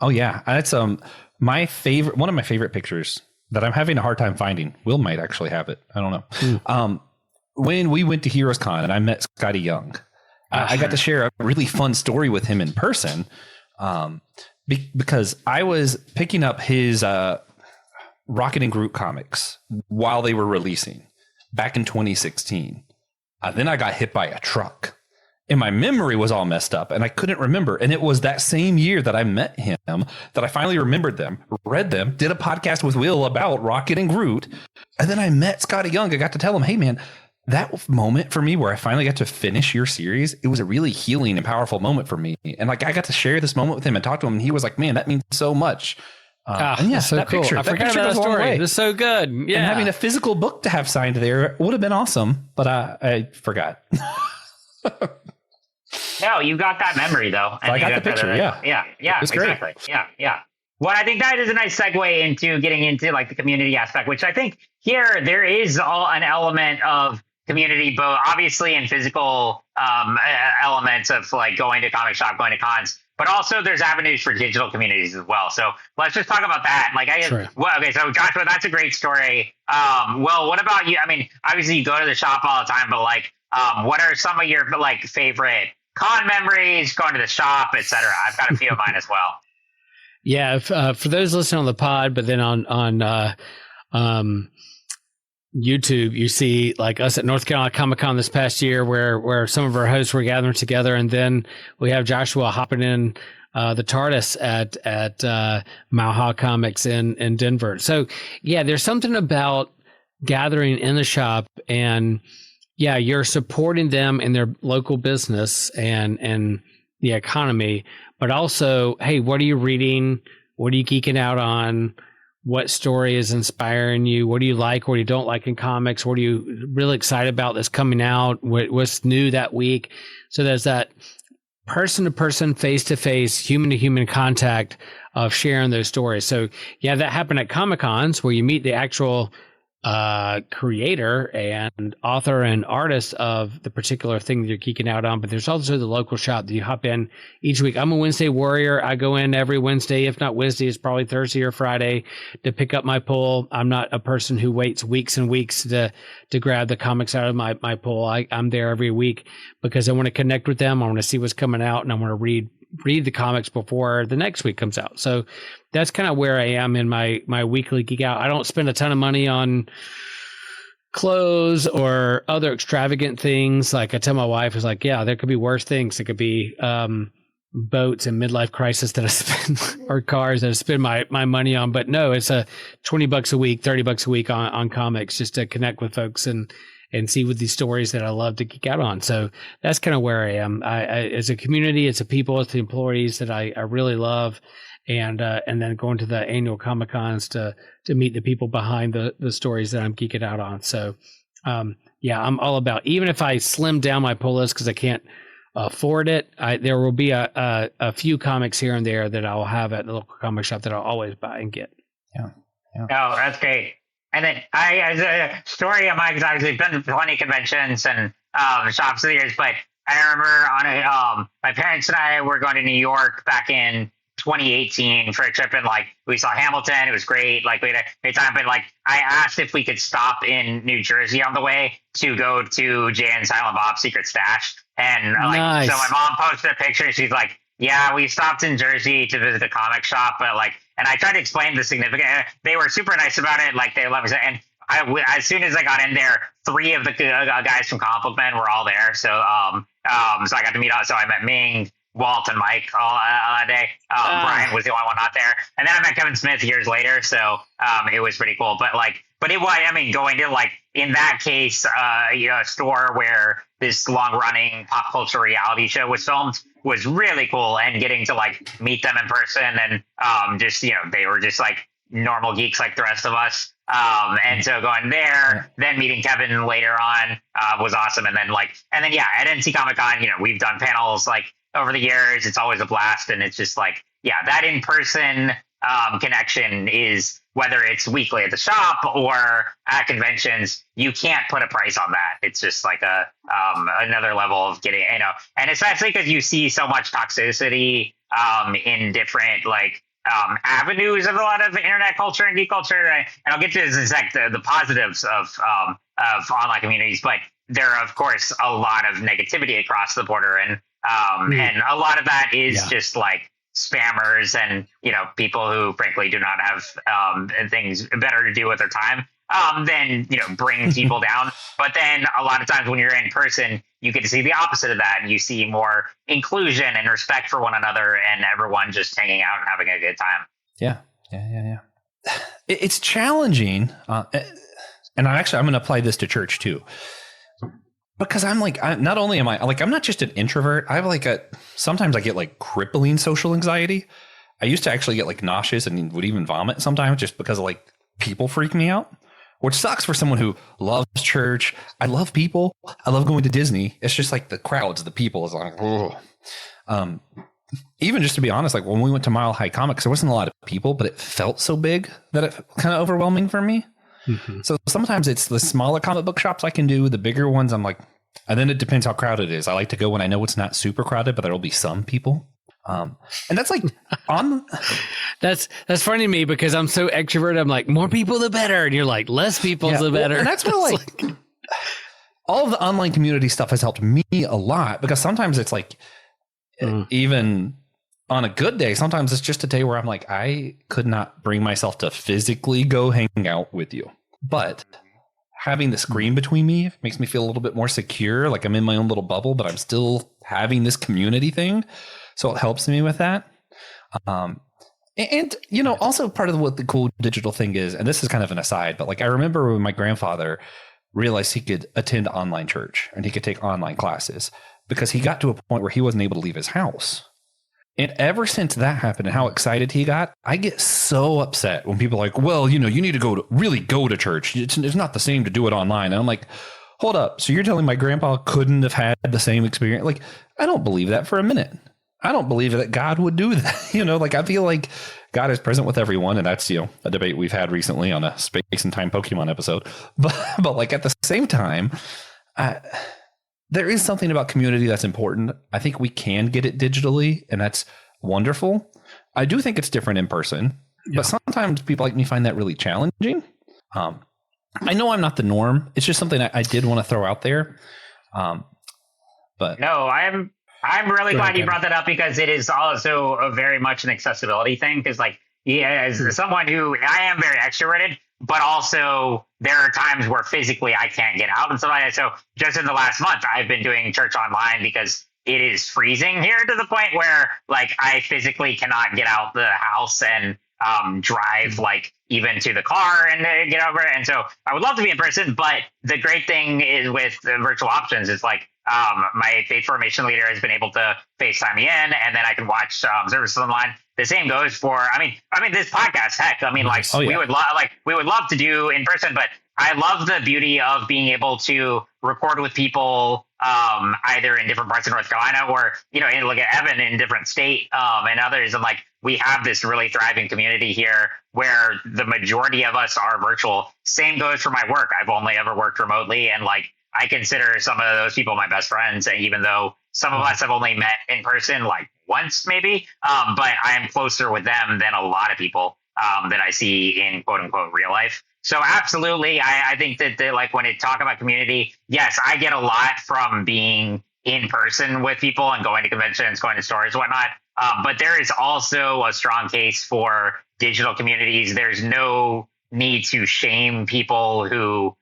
Oh, yeah. That's one of my favorite pictures that I'm having a hard time finding. Will might actually have it. I don't know. When we went to Heroes Con and I met Scotty Young, I got to share a really fun story with him in person, because I was picking up his Rocket and Groot comics while they were releasing back in 2016. Then I got hit by a truck, and my memory was all messed up and I couldn't remember. And it was that same year that I met him that I finally remembered them, read them, did a podcast with Will about Rocket and Groot. And then I met Scotty Young. I got to tell him, hey, man, that moment for me where I finally got to finish your series, it was a really healing and powerful moment for me. And like, I got to share this moment with him and talk to him. And he was like, man, that means so much. And yeah, so that cool. picture, I that forgot picture about goes that a long story. way. That's so good. Yeah. And having a physical book to have signed there would have been awesome, but I forgot. No, you got that memory though. So I got the picture. Yeah, exactly. Great. Yeah. Well, I think that is a nice segue into getting into like the community aspect, which I think here there is an element of community, both obviously in physical elements of like going to comic shop, going to cons, but also there's avenues for digital communities as well. So let's just talk about that. Like okay, so Joshua, that's a great story. Well, what about you? I mean, obviously you go to the shop all the time, but like, what are some of your like favorite con memories, going to the shop, etc.? I've got a few of mine as well. Yeah, for those listening on the pod, but then on YouTube, you see like us at North Carolina Comic Con this past year, where some of our hosts were gathering together, and then we have Joshua hopping in the TARDIS at Mauha Comics in Denver. So yeah, there's something about gathering in the shop, and yeah, you're supporting them in their local business and the economy, but also, hey, what are you reading? What are you geeking out on? What story is inspiring you? What do you like? What do you don't like in comics? What are you really excited about that's coming out? What's new that week? So there's that person-to-person, face-to-face, human-to-human contact of sharing those stories. So yeah, that happened at Comic-Cons where you meet the actual creator and author and artist of the particular thing that you're geeking out on, but there's also the local shop that you hop in each week. I'm a Wednesday warrior. I go in every Wednesday. If not Wednesday, it's probably Thursday or Friday to pick up my pull. I'm not a person who waits weeks and weeks to grab the comics out of my pull. I'm there every week because I want to connect with them. I want to see what's coming out, and I want to read the comics before the next week comes out. So that's kind of where I am in my weekly geek out. I don't spend a ton of money on clothes or other extravagant things. Like I tell my wife, is like, yeah, there could be worse things. It could be boats and midlife crisis that I spend or cars that I spend my money on. But no, it's a $20 a week, $30 a week on comics just to connect with folks and see with these stories that I love to geek out on. So that's kind of where I am. I as a community, it's the people, it's the employees that I really love. And then going to the annual Comic Cons to meet the people behind the stories that I'm geeking out on. So, yeah, I'm all about, even if I slim down my pull list because I can't afford it, there will be a few comics here and there that I'll have at the local comic shop that I'll always buy and get. Yeah. Oh, that's great. And then as a story of mine, because I've been to plenty of conventions and shops through the years, but I remember my parents and I were going to New York back in 2018 for a trip, and like we saw Hamilton. It was great. Like we had a great time, but like I asked if we could stop in New Jersey on the way to go to Jay and Silent Bob's Secret Stash. And Nice. So my mom posted a picture. She's like, yeah, we stopped in Jersey to visit a comic shop, but like, and I tried to explain the significance. They were super nice about it. Like they let me say, and as soon as I got in there, 3 of the guys from Comic Book Men were all there. So, so I got to meet. So I met Ming, Walt, and Mike all that day. Brian was the only one not there, and then I met Kevin Smith years later. So it was pretty cool. But it was, I mean, going to like in that case, a store where this long-running pop culture reality show was filmed was really cool, and getting to like meet them in person and just they were just like normal geeks like the rest of us. And so going there, then meeting Kevin later on was awesome. And then yeah, at NC Comic Con, we've done panels like over the years. It's always a blast, and it's just like, yeah, that in-person connection is, whether it's weekly at the shop or at conventions, you can't put a price on that. It's just like another level of getting, and especially because you see so much toxicity in different avenues of a lot of internet culture and geek culture. And I'll get to this in a sec, the positives of online communities, but there are, of course, a lot of negativity across the border. And a lot of that is just like spammers and, people who frankly do not have things better to do with their time than, bring people down. But then a lot of times when you're in person, you get to see the opposite of that, and you see more inclusion and respect for one another, and everyone just hanging out and having a good time. Yeah. It's challenging, and I'm going to apply this to church too, because I'm not only am I like, I'm not just an introvert. I have sometimes I get like crippling social anxiety. I used to actually get like nauseous and would even vomit sometimes just because of like people freak me out, which sucks for someone who loves church. I love people. I love going to Disney. It's just like the crowds, the people is like, oh. Even just to be honest, like when we went to Mile High Comics, there wasn't a lot of people, but it felt so big that it kind of overwhelming for me. Mm-hmm. So sometimes it's the smaller comic book shops I can do. The bigger ones, I'm like, and then it depends how crowded it is. I like to go when I know it's not super crowded, but there'll be some people. And that's like on. That's funny to me because I'm so extroverted. I'm like, more people the better, and you're like, less people the better. And that's where like all of the online community stuff has helped me a lot, because sometimes it's like. Even on a good day, sometimes it's just a day where I'm like, I could not bring myself to physically go hang out with you. But having the screen between me makes me feel a little bit more secure. Like I'm in my own little bubble, but I'm still having this community thing. So it helps me with that. And also part of what the cool digital thing is, and this is kind of an aside, but like I remember when my grandfather realized he could attend online church and he could take online classes, because he got to a point where he wasn't able to leave his house. And ever since that happened and how excited he got, I get so upset when people are like, well, you need to really go to church. It's not the same to do it online. And I'm like, hold up. So you're telling my grandpa couldn't have had the same experience? Like, I don't believe that for a minute. I don't believe that God would do that. Like I feel like God is present with everyone. And that's, a debate we've had recently on a Space and Time Pokemon episode. But like at the same time, there is something about community that's important. I think we can get it digitally, and that's wonderful. I do think it's different in person, but sometimes people like me find that really challenging. I know I'm not the norm. It's just something I did want to throw out there. But no, I'm really glad you brought that up, because it is also a very much an accessibility thing. Because as someone who I am very extroverted, but also there are times where physically I can't get out and stuff like that. So just in the last month, I've been doing church online because it is freezing here to the point where like I physically cannot get out the house and drive like even to the car and get over it. And so I would love to be in person, but the great thing is with the virtual options is like my faith formation leader has been able to FaceTime me in, and then I can watch services online. The same goes for, I mean, this podcast. Heck, we would love to do in person, but I love the beauty of being able to record with people either in different parts of North Carolina or look at Evan in different state and others, and like we have this really thriving community here where the majority of us are virtual. Same goes for my work. I've only ever worked remotely, and like I consider some of those people my best friends, and even though some of us have only met in person like once maybe, but I am closer with them than a lot of people that I see in quote unquote real life. So absolutely, I think that like when it talk about community, yes, I get a lot from being in person with people and going to conventions, going to stores, whatnot. But there is also a strong case for digital communities. There's no need to shame people who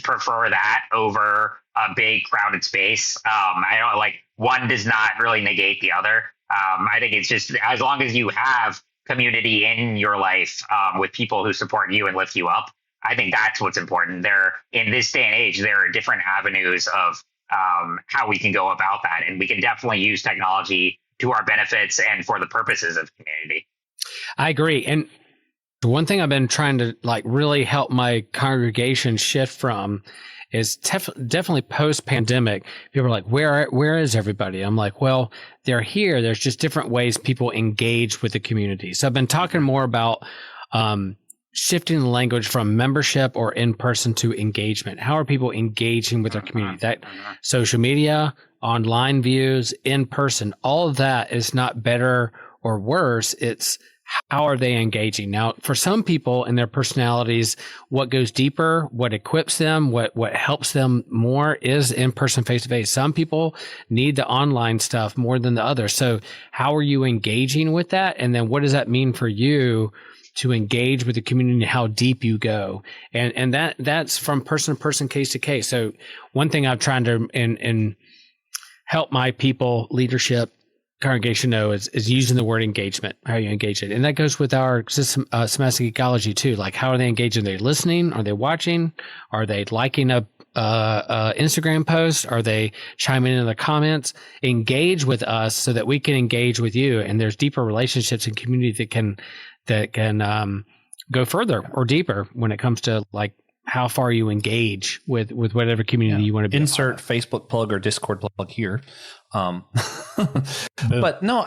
prefer that over a big crowded space. I don't like one does not really negate the other. I think it's just as long as you have community in your life with people who support you and lift you up, I think that's what's important. There in this day and age, there are different avenues of how we can go about that, and we can definitely use technology to our benefits and for the purposes of community. I agree. And the one thing I've been trying to like really help my congregation shift from is definitely post-pandemic. People are like, where is everybody? I'm like, well, they're here. There's just different ways people engage with the community. So I've been talking more about shifting the language from membership or in-person to engagement. How are people engaging with their community? That social media, online views, in person, all of that is not better or worse. It's how are they engaging? Now, for some people and their personalities, what goes deeper, what equips them, what helps them more is in-person, face-to-face. Some people need the online stuff more than the others. So how are you engaging with that? And then what does that mean for you to engage with the community and how deep you go. And that's from person to person, case to case. So one thing I'm trying to and help my people, leadership, congregation know is using the word engagement. How you engage it. And that goes with our systematic ecology too. Like, how are they engaging? Are they listening? Are they watching? Are they liking a Instagram post? Are they chiming in the comments? Engage with us so that we can engage with you. And there's deeper relationships and community that can go further or deeper when it comes to like how far you engage with whatever community you want to be. Insert Facebook plug or Discord plug here. But no,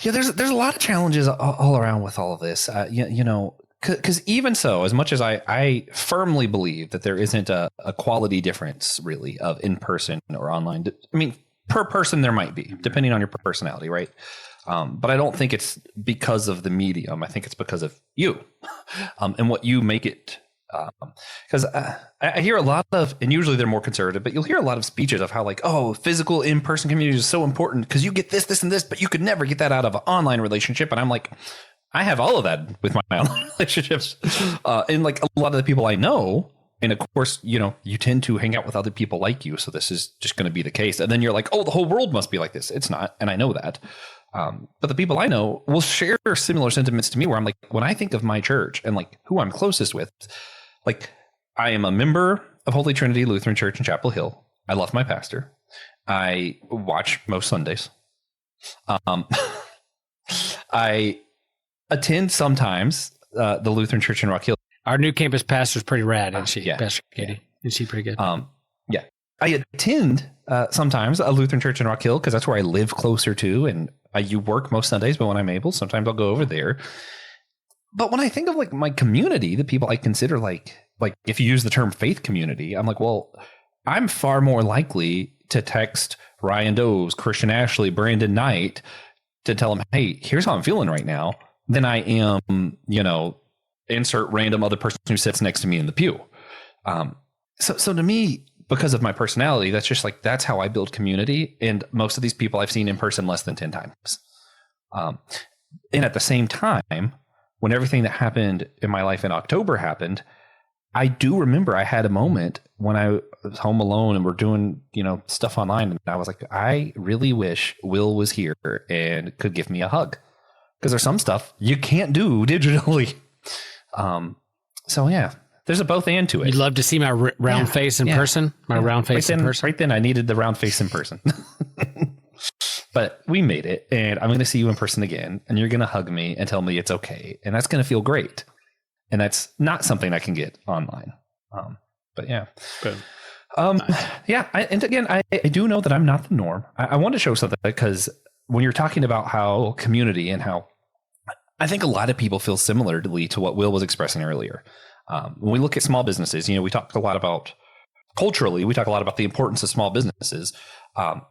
there's a lot of challenges all around with all of this. Because even so, as much as I firmly believe that there isn't a quality difference really of in person or online. I mean, per person there might be, depending on your personality, right? But I don't think it's because of the medium. I think it's because of you and what you make it. Because I hear a lot of, and usually they're more conservative, but you'll hear a lot of speeches of how like, oh, physical in-person community is so important because you get this, this, and this, but you could never get that out of an online relationship. And I'm like, I have all of that with my online relationships. And like a lot of the people I know, and of course, you tend to hang out with other people like you. So this is just going to be the case. And then you're like, oh, the whole world must be like this. It's not. And I know that. But the people I know will share similar sentiments to me where I'm like, when I think of my church and like who I'm closest with, like I am a member of Holy Trinity Lutheran Church in Chapel Hill. I love my pastor. I watch most Sundays. I attend sometimes the Lutheran Church in Rock Hill. Our new campus pastor is pretty rad, isn't she? Yeah. Pastor Katie. Isn't she pretty good? Yeah. I attend sometimes a Lutheran Church in Rock Hill because that's where I live closer to, and you work most Sundays, but when I'm able, sometimes I'll go over there. But when I think of like my community, the people I consider like if you use the term faith community, I'm like, well, I'm far more likely to text Ryan Does, Christian Ashley, Brandon Knight to tell them, hey, here's how I'm feeling right now, than I am, insert random other person who sits next to me in the pew. So to me, because of my personality, that's just like, that's how I build community. And most of these people I've seen in person less than 10 times. And at the same time, when everything that happened in my life in October happened, I do remember I had a moment when I was home alone and we're doing, stuff online. And I was like, I really wish Will was here and could give me a hug. Because there's some stuff you can't do digitally. So yeah, there's a both and to it. You'd love to see my round face in person? My round face in person? Right then I needed the round face in person. But we made it, and I'm going to see you in person again, and you're going to hug me and tell me it's okay. And that's going to feel great. And that's not something I can get online. But yeah. Good. And again, I do know that I'm not the norm. I want to show something because when you're talking about how community and how I think a lot of people feel similarly to what Will was expressing earlier. When we look at small businesses, we talk a lot about culturally, we talk a lot about the importance of small businesses.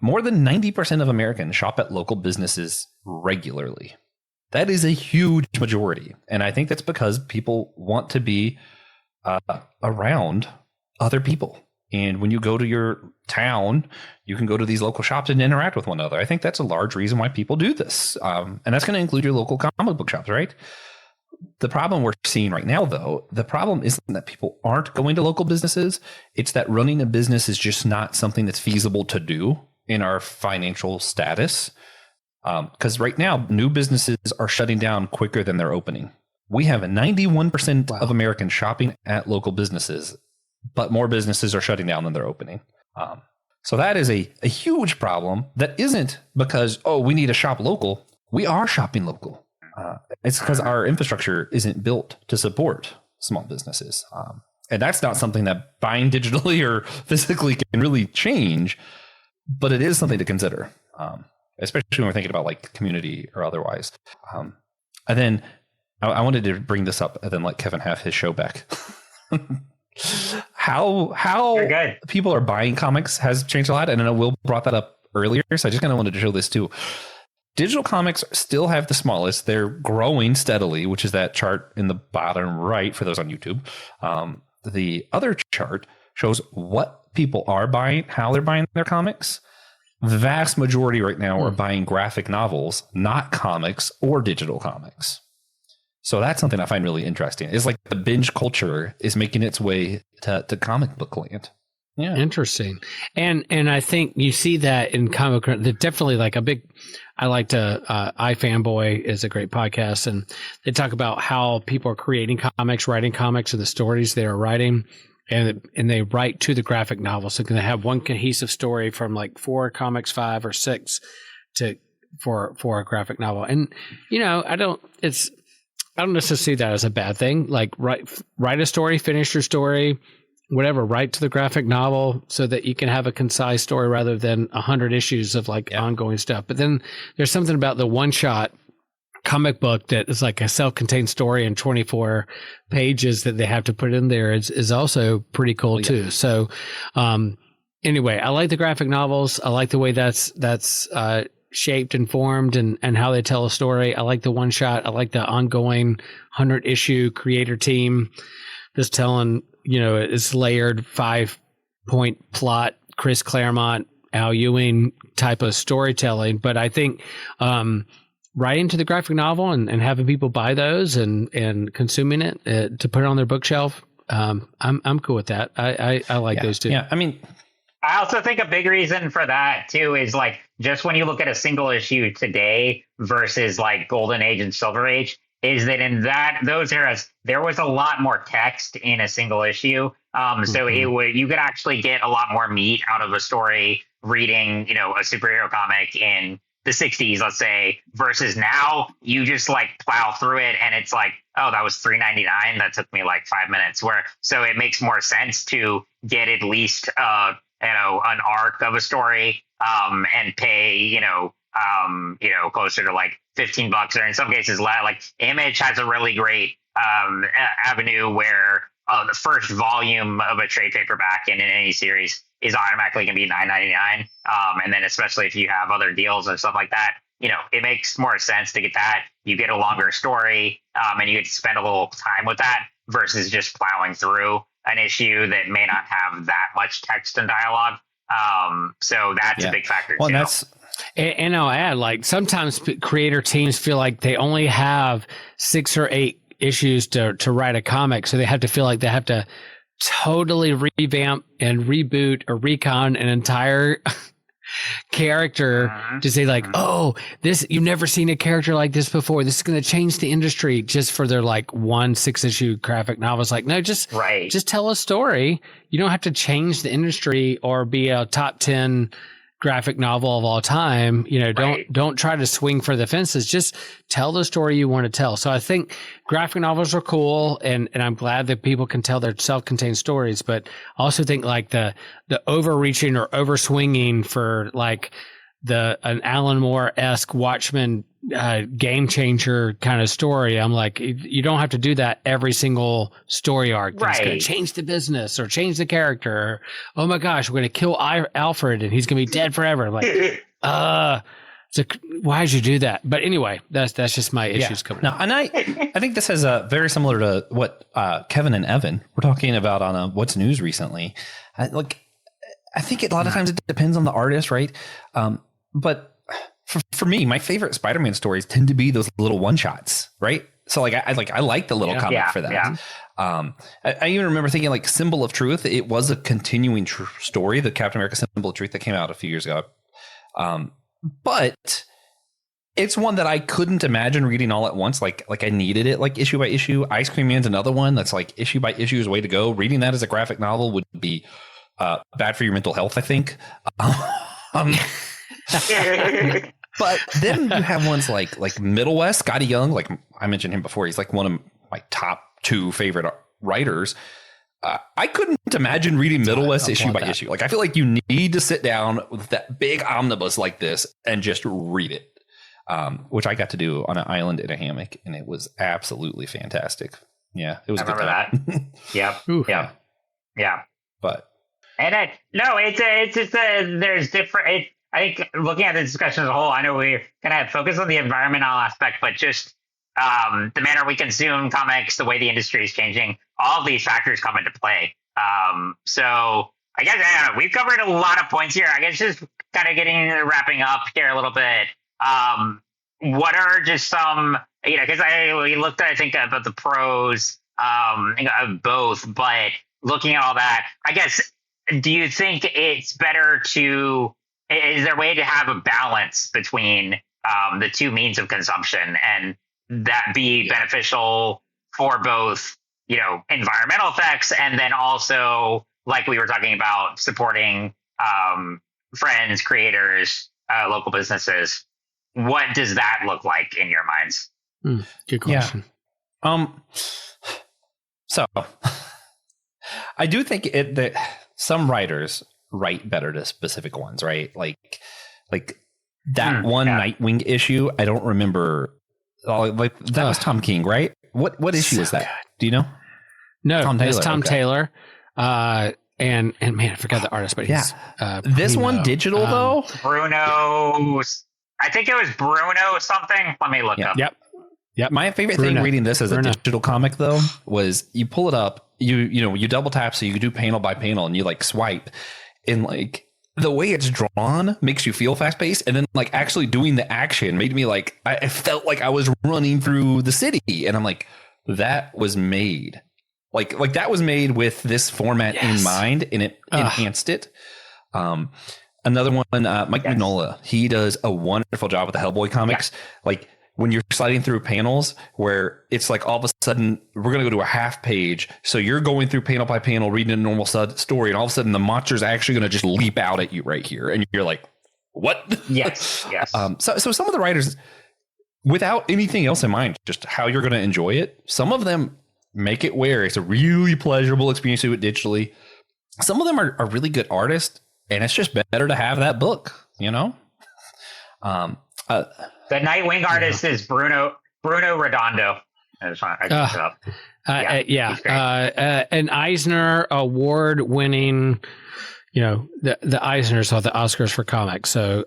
More than 90% of Americans shop at local businesses regularly. That is a huge majority. And I think that's because people want to be around other people. And when you go to your town, you can go to these local shops and interact with one another. I think that's a large reason why people do this. And that's going to include your local comic book shops, right? The problem we're seeing right now, though, the problem isn't that people aren't going to local businesses. It's that running a business is just not something that's feasible to do in our financial status. Because right now, new businesses are shutting down quicker than they're opening. We have a 91% of Americans shopping at local businesses, but more businesses are shutting down than they're opening. So that is a huge problem that isn't because, we need to shop local. We are shopping local. It's because our infrastructure isn't built to support small businesses. And that's not something that buying digitally or physically can really change, but it is something to consider, especially when we're thinking about like community or otherwise. And then I wanted to bring this up and then let Kevin have his show back. How people are buying comics has changed a lot. And I know Will brought that up earlier, so I just kind of wanted to show this too. Digital comics still have the smallest. They're growing steadily, which is that chart in the bottom right for those on YouTube. The other chart shows what people are buying, how they're buying their comics. The vast majority right now are buying graphic novels, not comics or digital comics. So that's something I find really interesting. It's like the binge culture is making its way to comic book land. Yeah. Interesting. And I think you see that in comic, definitely like a big, I like to, iFanboy is a great podcast, and they talk about how people are creating comics, writing comics, and the stories they are writing, and they write to the graphic novel. So can they have one cohesive story from like 4 comics, 5 or 6 for a graphic novel. And, I don't necessarily see that as a bad thing. Like write a story, finish your story, whatever, write to the graphic novel so that you can have a concise story rather than 100 issues of like ongoing stuff. But then there's something about the one shot comic book that is like a self-contained story in 24 pages that they have to put in there is also pretty cool too. So, anyway, I like the graphic novels. I like the way that's shaped and formed and how they tell a story. I like the one shot. I like the ongoing 100 issue creator team that's telling, it's layered 5-point plot, Chris Claremont, Al Ewing type of storytelling. But I think, writing to the graphic novel and having people buy those and consuming it to put it on their bookshelf. I'm cool with that. I like those too. Yeah. I mean, I also think a big reason for that too is like just when you look at a single issue today versus like Golden Age and Silver Age, is that in those eras there was a lot more text in a single issue. So you could actually get a lot more meat out of a story reading, a superhero comic in the 60s, let's say, versus now you just like plow through it and it's like, oh, that was $3.99. That took me like 5 minutes. So it makes more sense to get at least an arc of a story and pay closer to like $15, or in some cases like Image has a really great avenue where the first volume of a trade paperback in any series is automatically going to be $9.99. And then especially if you have other deals and stuff like that, it makes more sense to get that. You get a longer story and you get to spend a little time with that versus just plowing through an issue that may not have that much text and dialogue. So that's a big factor well, too. And I'll add, like, sometimes creator teams feel like they only have 6 or 8 issues to write a comic. So they have to feel like they have to totally revamp and reboot or recon an entire character to say like, oh, this, you've never seen a character like this before. This is going to change the industry just for their like 1 6-issue graphic novel. It's like, no, just tell a story. You don't have to change the industry or be a top 10 graphic novel of all time. Don't try to swing for the fences. Just tell the story you want to tell. So I think graphic novels are cool, and I'm glad that people can tell their self-contained stories. But I also think like the overreaching or overswinging for like an Alan Moore-esque Watchmen game changer kind of story. I'm like, you don't have to do that every single story arc. That's going to change the business or change the character. Or, oh my gosh, we're going to kill Alfred and he's going to be dead forever. Like, so why did you do that? But anyway, that's just my issues coming up. And I think this is very similar to what Kevin and Evan were talking about on What's News recently. I think a lot of times it depends on the artist, right? But for me, my favorite Spider-Man stories tend to be those little one-shots, right? So I like the little comic for that. Yeah. I even remember thinking like Symbol of Truth. It was a continuing story, the Captain America Symbol of Truth that came out a few years ago. But it's one that I couldn't imagine reading all at once. Like I needed it like issue by issue. Ice Cream Man's another one that's like issue by issue is a way to go. Reading that as a graphic novel would be bad for your mental health, I think. But then you have ones like Middle West, Scotty Young, like I mentioned him before. He's like one of my top 2 favorite writers. I couldn't imagine reading Middle West issue by issue. Like I feel like you need to sit down with that big omnibus like this and just read it, which I got to do on an island in a hammock, and it was absolutely fantastic. Yeah, it was. I remember that. Yep. Yeah. But there's different. I think looking at the discussion as a whole, I know we're going to focus on the environmental aspect, but just the manner we consume comics, the way the industry is changing, all of these factors come into play. So I guess we've covered a lot of points here. I guess just kind of wrapping up here a little bit. What are just some because we looked at, I think, about the pros of both, but looking at all that, I guess, do you think it's better is there a way to have a balance between the two means of consumption and that be beneficial for both, environmental effects and then also, like we were talking about, supporting friends, creators, local businesses? What does that look like in your minds? Good question. Yeah. So I do think that some writers write better to specific ones, right? Like that Nightwing issue. I don't remember. Like that was Tom King, right? What issue is that? Good. Do you know? No, Tom Taylor. It's Tom Taylor. And man, I forgot the artist, but he's this one digital though. Bruno. I think it was Bruno something. Let me look up. Yep. My favorite thing reading this as a digital comic though was you pull it up, you double tap so you can do panel by panel and you like swipe, and like the way it's drawn makes you feel fast paced, and then like actually doing the action made me like I felt like I was running through the city, and I'm like, that was made like that was made with this format in mind, and it enhanced it. Another one, Mike Mignola, he does a wonderful job with the Hellboy comics. Like when you're sliding through panels where it's like all of a sudden we're going to go to a half page. So you're going through panel by panel, reading a normal story. And all of a sudden the monster's actually going to just leap out at you right here. And you're like, what? Yes. So some of the writers, without anything else in mind, just how you're going to enjoy it. Some of them make it where it's a really pleasurable experience to do it digitally. Some of them are really good artists. And it's just better to have that book, The Nightwing artist is Bruno Redondo. I just looked it up. An Eisner Award-winning, the Eisners are the Oscars for comics. So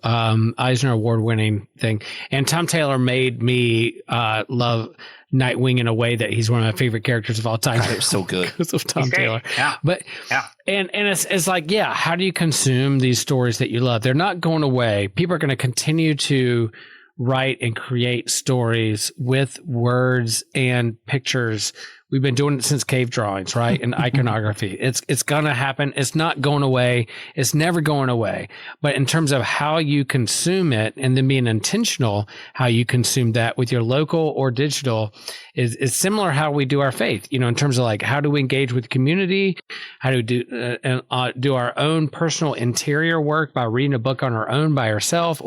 Eisner Award-winning thing. And Tom Taylor made me love Nightwing in a way that he's one of my favorite characters of all time. God, it's so good because of Tom Taylor. Yeah. But and it's like, how do you consume these stories that you love? They're not going away. People are going to continue to write and create stories with words and pictures. We've been doing it since cave drawings, right? And iconography. It's going to happen. It's not going away. It's never going away. But in terms of how you consume it and then being intentional, how you consume that with your local or digital is similar how we do our faith, in terms of like, how do we engage with community? How do we do our own personal interior work by reading a book on our own by ourselves,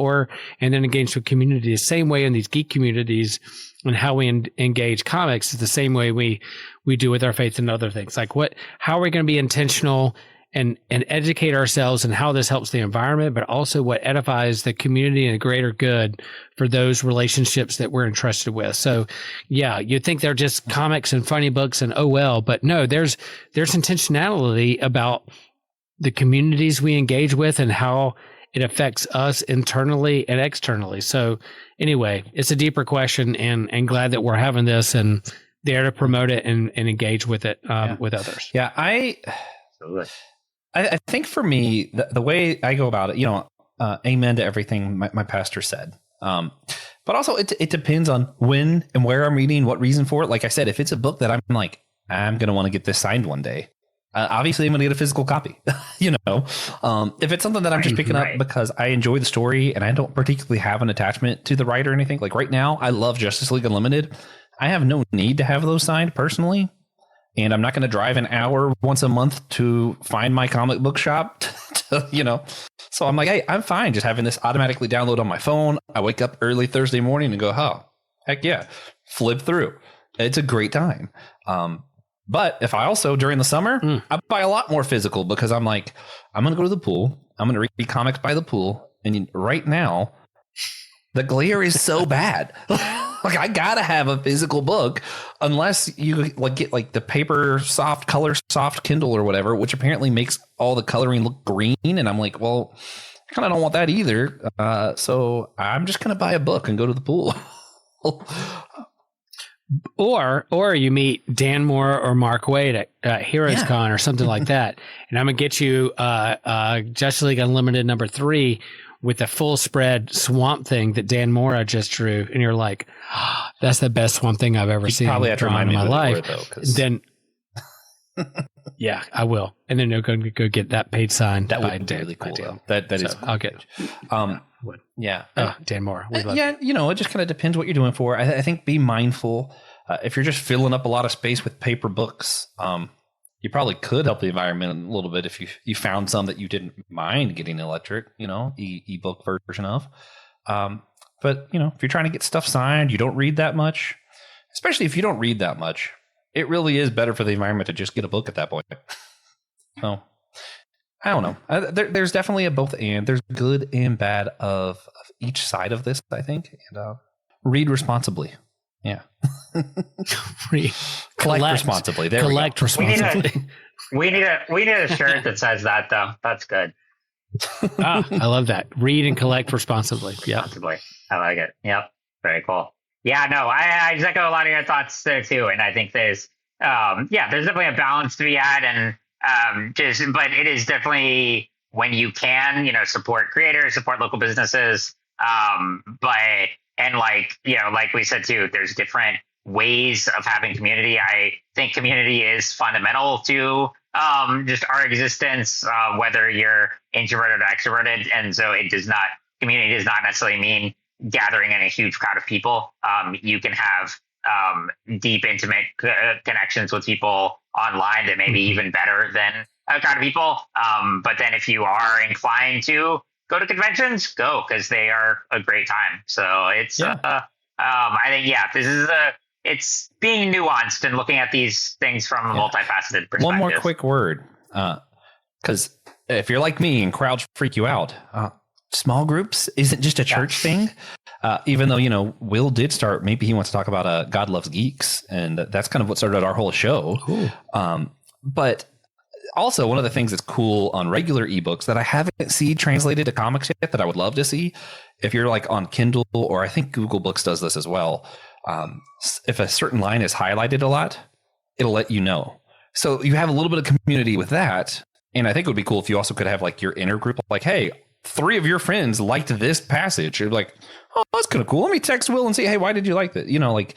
and then engage with community the same way in these geek communities. And how we engage comics is the same way we do with our faith and other things. Like how are we going to be intentional and educate ourselves and how this helps the environment, but also what edifies the community and the greater good for those relationships that we're entrusted with. So you'd think they're just comics and funny books and but no, there's intentionality about the communities we engage with and how it affects us internally and externally. So anyway, it's a deeper question, and glad that we're having this and there to promote it and engage with it with others. Yeah, I think for me, the way I go about it, amen to everything my pastor said. But also it depends on when and where I'm reading, what reason for it. Like I said, if it's a book that I'm like, I'm going to want to get this signed one day, obviously I'm going to get a physical copy, if it's something that I'm just picking up because I enjoy the story and I don't particularly have an attachment to the writer or anything. Like right now, I love Justice League Unlimited. I have no need to have those signed personally. And I'm not going to drive an hour once a month to find my comic book shop, So I'm like, hey, I'm fine just having this automatically download on my phone. I wake up early Thursday morning and go, oh, heck yeah, flip through. It's a great time. But if I also, during the summer, I buy a lot more physical because I'm like, I'm going to go to the pool. I'm going to read comics by the pool. And right now, the glare is so bad. Like, I got to have a physical book unless you get like the paper soft, color soft Kindle or whatever, which apparently makes all the coloring look green. And I'm like, well, I kind of don't want that either. So I'm just going to buy a book and go to the pool. Or you meet Dan Moore or Mark Waid at Heroes Con or something like that. And I'm going to get you Justice League Unlimited #3 with the full spread Swamp Thing that Dan Moore just drew. And you're like, That's the best Swamp Thing I've ever seen. Probably have to remind me in my of life. though, 'cause Then, yeah, I will. And then they're going to go get that page signed. that by would be really Dan. cool. Though. That is. So I'll get. Yeah. Dan Moore. We love Yeah, you know, it just kind of depends what you're doing for. I think be mindful. If you're just filling up a lot of space with paper books, you probably could help the environment a little bit if you found some that you didn't mind getting electric, you know, ebook version of. But, you know, if you're trying to get stuff signed, you don't read that much, especially if you don't read that much, it really is better for the environment to just get a book at that point. So, I don't know. There's definitely a both and. There's good and bad of each side of this, I think. And read responsibly. Yeah. Collect responsibly. There collect we go. responsibly. We need a shirt that says that, though. That's good. I love that. Read and collect responsibly. Yeah. Responsibly. I like it. Yep. Very cool. Yeah, no, I just echo a lot of your thoughts there too. And I think there's definitely a balance to be had, and but it is definitely when you can, you know, support creators, support local businesses. And like we said too, there's different ways of having community. I think community is fundamental to just our existence, whether you're introverted or extroverted. And so community does not necessarily mean gathering in a huge crowd of people. You can have deep, intimate connections with people online that may be even better than a crowd of people. But then if you are inclined to go to conventions, go, because they are a great time. So it's, I think, it's being nuanced and looking at these things from a multifaceted perspective. One more quick word, because if you're like me and crowds freak you out, small groups isn't just a church thing. Even though, you know, Will did start, maybe he wants to talk about God Loves Geeks, and that's kind of what started our whole show. But also, one of the things that's cool on regular ebooks that I haven't seen translated to comics yet that I would love to see, if you're like on Kindle, or I think Google Books does this as well. If a certain line is highlighted a lot, it'll let you know. So you have a little bit of community with that. And I think it would be cool if you also could have like your inner group, like, hey, 3 of your friends liked this passage. You're like, oh, that's kind of cool. Let me text Will and say, hey, why did you like that? You know, like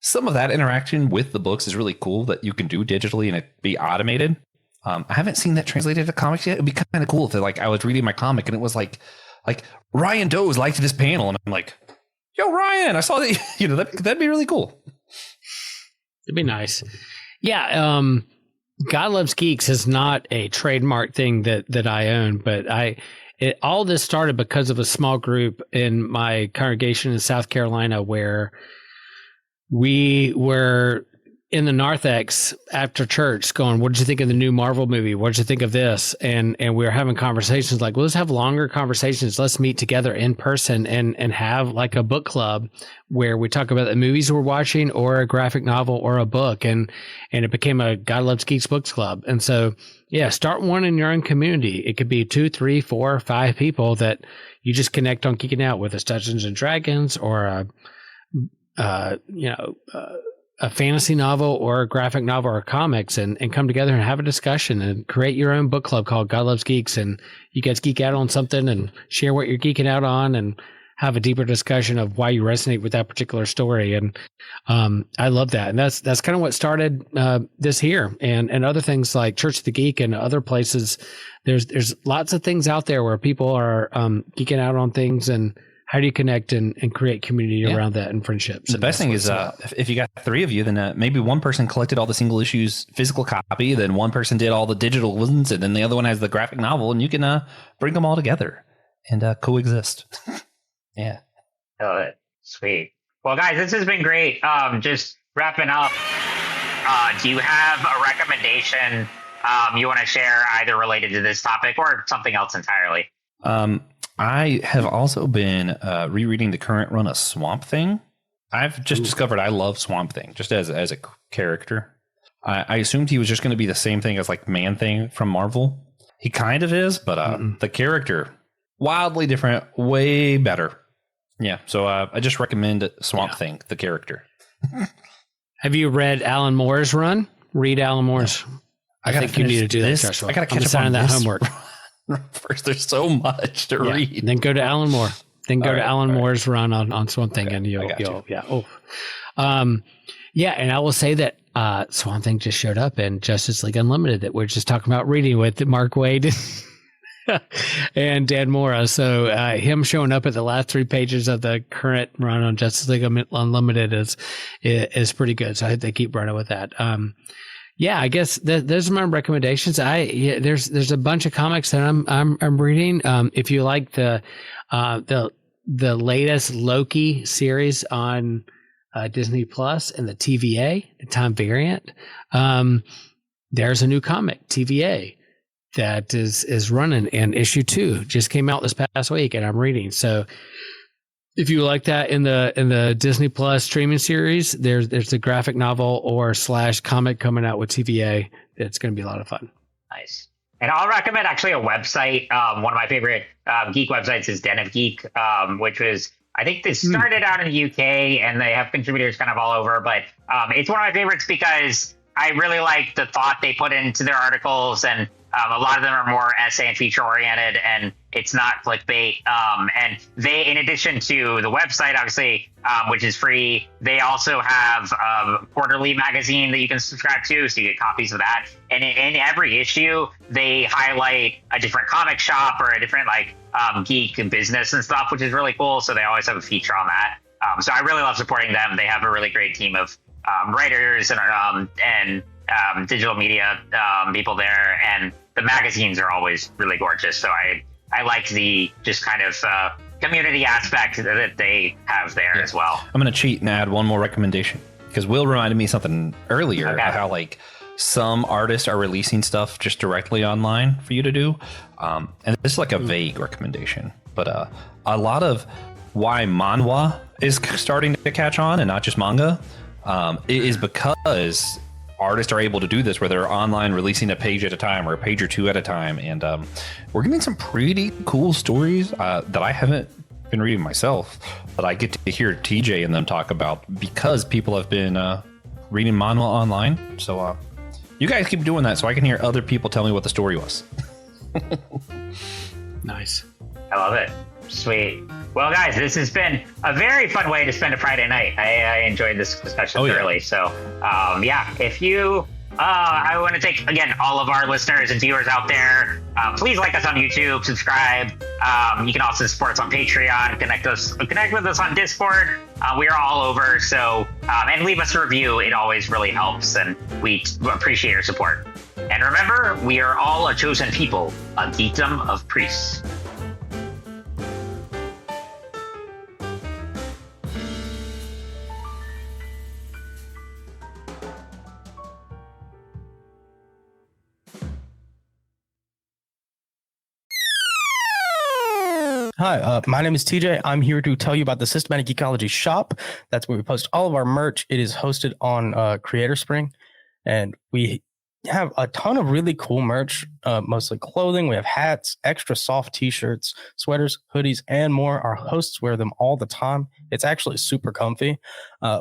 some of that interaction with the books is really cool that you can do digitally and it be automated. I haven't seen that translated to comics yet. It'd be kind of cool if I was reading my comic and it was like Ryan Doe's liked this panel, and I'm like, yo, Ryan, I saw that. You know, that'd be really cool. It'd be nice. Yeah. God Loves Geeks is not a trademark thing that I own, but all this started because of a small group in my congregation in South Carolina where we were in the narthex after church going, what did you think of the new Marvel movie? What did you think of this? And we were having conversations like, well, let's have longer conversations. Let's meet together in person and have like a book club where we talk about the movies we're watching or a graphic novel or a book. And it became a God Loves Geeks Books Club. And so, yeah, start one in your own community. It could be 2, 3, 4, 5 people that you just connect on Geeking Out with, Dungeons and Dragons or a fantasy novel or a graphic novel or comics and come together and have a discussion and create your own book club called God Loves Geeks. And you guys geek out on something and share what you're geeking out on and have a deeper discussion of why you resonate with that particular story. And I love that. And that's kind of what started this here and other things like Church of the Geek and other places. There's lots of things out there where people are geeking out on things, and how do you connect and create community around that and friendships? The best thing is if you got 3 of you, then maybe one person collected all the single issues physical copy, then one person did all the digital ones, and then the other one has the graphic novel, and you can bring them all together and coexist. Yeah. Oh, sweet. Well, guys, this has been great. Just wrapping up, do you have a recommendation you want to share either related to this topic or something else entirely? I have also been rereading the current run of Swamp Thing. I've just discovered I love Swamp Thing just as a character. I assumed he was just going to be the same thing as like Man Thing from Marvel. He kind of is, but the character, wildly different, way better. Yeah, so I just recommend Swamp Thing, the character. Have you read Alan Moore's run? Read Alan Moore's. No. I think you need to do this, Joshua. I got to catch up on that this homework. First, there's so much to read. Then go to Alan Moore. Then go All to right, Alan all right. Moore's run on Swamp Thing, Okay, and I you'll got you. yeah. Oh, yeah. And I will say that Swamp Thing just showed up in Justice League Unlimited that we're just talking about reading with Mark Waid and Dan Mora. So him showing up at the last 3 pages of the current run on Justice League Unlimited is pretty good. So I hope they keep running with that. Yeah, I guess those are my recommendations. There's a bunch of comics that I'm reading. If you like the latest Loki series on Disney Plus and the TVA, the Time Variant, there's a new comic TVA that is running, and issue 2 just came out this past week, and I'm reading. So if you like that in the Disney Plus streaming series, there's a graphic novel or / comic coming out with TVA. It's going to be a lot of fun. Nice. And I'll recommend actually a website. One of my favorite geek websites is Den of Geek, which was, I think they started out in the UK and they have contributors kind of all over. But it's one of my favorites because I really like the thought they put into their articles, and a lot of them are more essay and feature oriented, and it's not clickbait. And they, in addition to the website, obviously, which is free, they also have a quarterly magazine that you can subscribe to, so you get copies of that. And in every issue, they highlight a different comic shop or a different geek and business and stuff, which is really cool. So they always have a feature on that. So I really love supporting them. They have a really great team of writers and digital media people there, and the magazines are always really gorgeous. So I like the just kind of community aspect that they have there as well. I'm going to cheat and add one more recommendation, because Will reminded me something earlier about how some artists are releasing stuff just directly online for you to do. And this is like a vague recommendation, but a lot of why manhwa is starting to catch on and not just manga is because artists are able to do this where they're online releasing a page at a time or a page or 2 at a time. And we're getting some pretty cool stories that I haven't been reading myself, but I get to hear TJ and them talk about because people have been reading manhwa online. So you guys keep doing that so I can hear other people tell me what the story was. Nice. I love it. Sweet. Well, guys, this has been a very fun way to spend a Friday night. I enjoyed this discussion thoroughly. So, if you, I want to thank, again, all of our listeners and viewers out there. Please like us on YouTube, subscribe. You can also support us on Patreon, connect with us on Discord. We are all over. So, and leave us a review. It always really helps, and we appreciate your support. And remember, we are all a chosen people, a geekdom of priests. Hi, my name is TJ. I'm here to tell you about the Systematic Geekology shop. That's where we post all of our merch. It is hosted on Creator Spring, and we have a ton of really cool merch, mostly clothing. We have hats, extra soft t-shirts, sweaters, hoodies, and more. Our hosts wear them all the time. It's actually super comfy.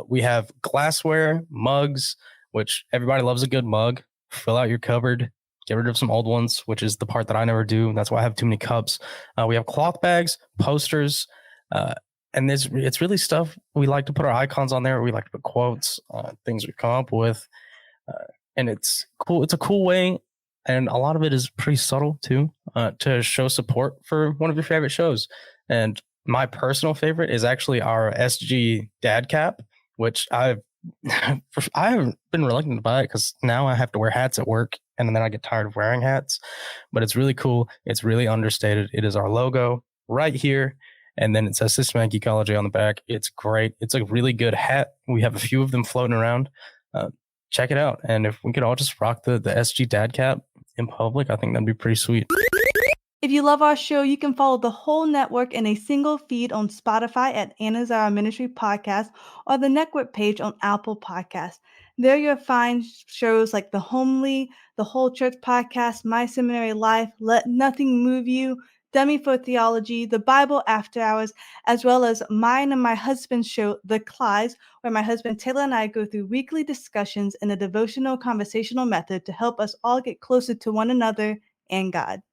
We have glassware, mugs, which everybody loves a good mug. Fill out your cupboard. Get rid of some old ones, which is the part that I never do. That's why I have too many cups. We have cloth bags, posters, and it's really stuff. We like to put our icons on there. We like to put quotes, things we come up with, and it's cool. It's a cool way, and a lot of it is pretty subtle too, to show support for one of your favorite shows. And my personal favorite is actually our SG dad cap, which I haven't been reluctant to buy it because now I have to wear hats at work, and then I get tired of wearing hats. But it's really cool. It's really understated. It is our logo right here, and then it says Systematic Geekology on the back. It's great. It's a really good hat. We have a few of them floating around. Check it out. And if we could all just rock the SG dad cap in public, I think that'd be pretty sweet. If you love our show, you can follow the whole network in a single feed on Spotify at Anazara Ministry Podcast or the network page on Apple Podcasts. There you'll find shows like The Homely, The Whole Church Podcast, My Seminary Life, Let Nothing Move You, Dummy for Theology, The Bible After Hours, as well as mine and my husband's show, The Clydes, where my husband Taylor and I go through weekly discussions in a devotional conversational method to help us all get closer to one another and God.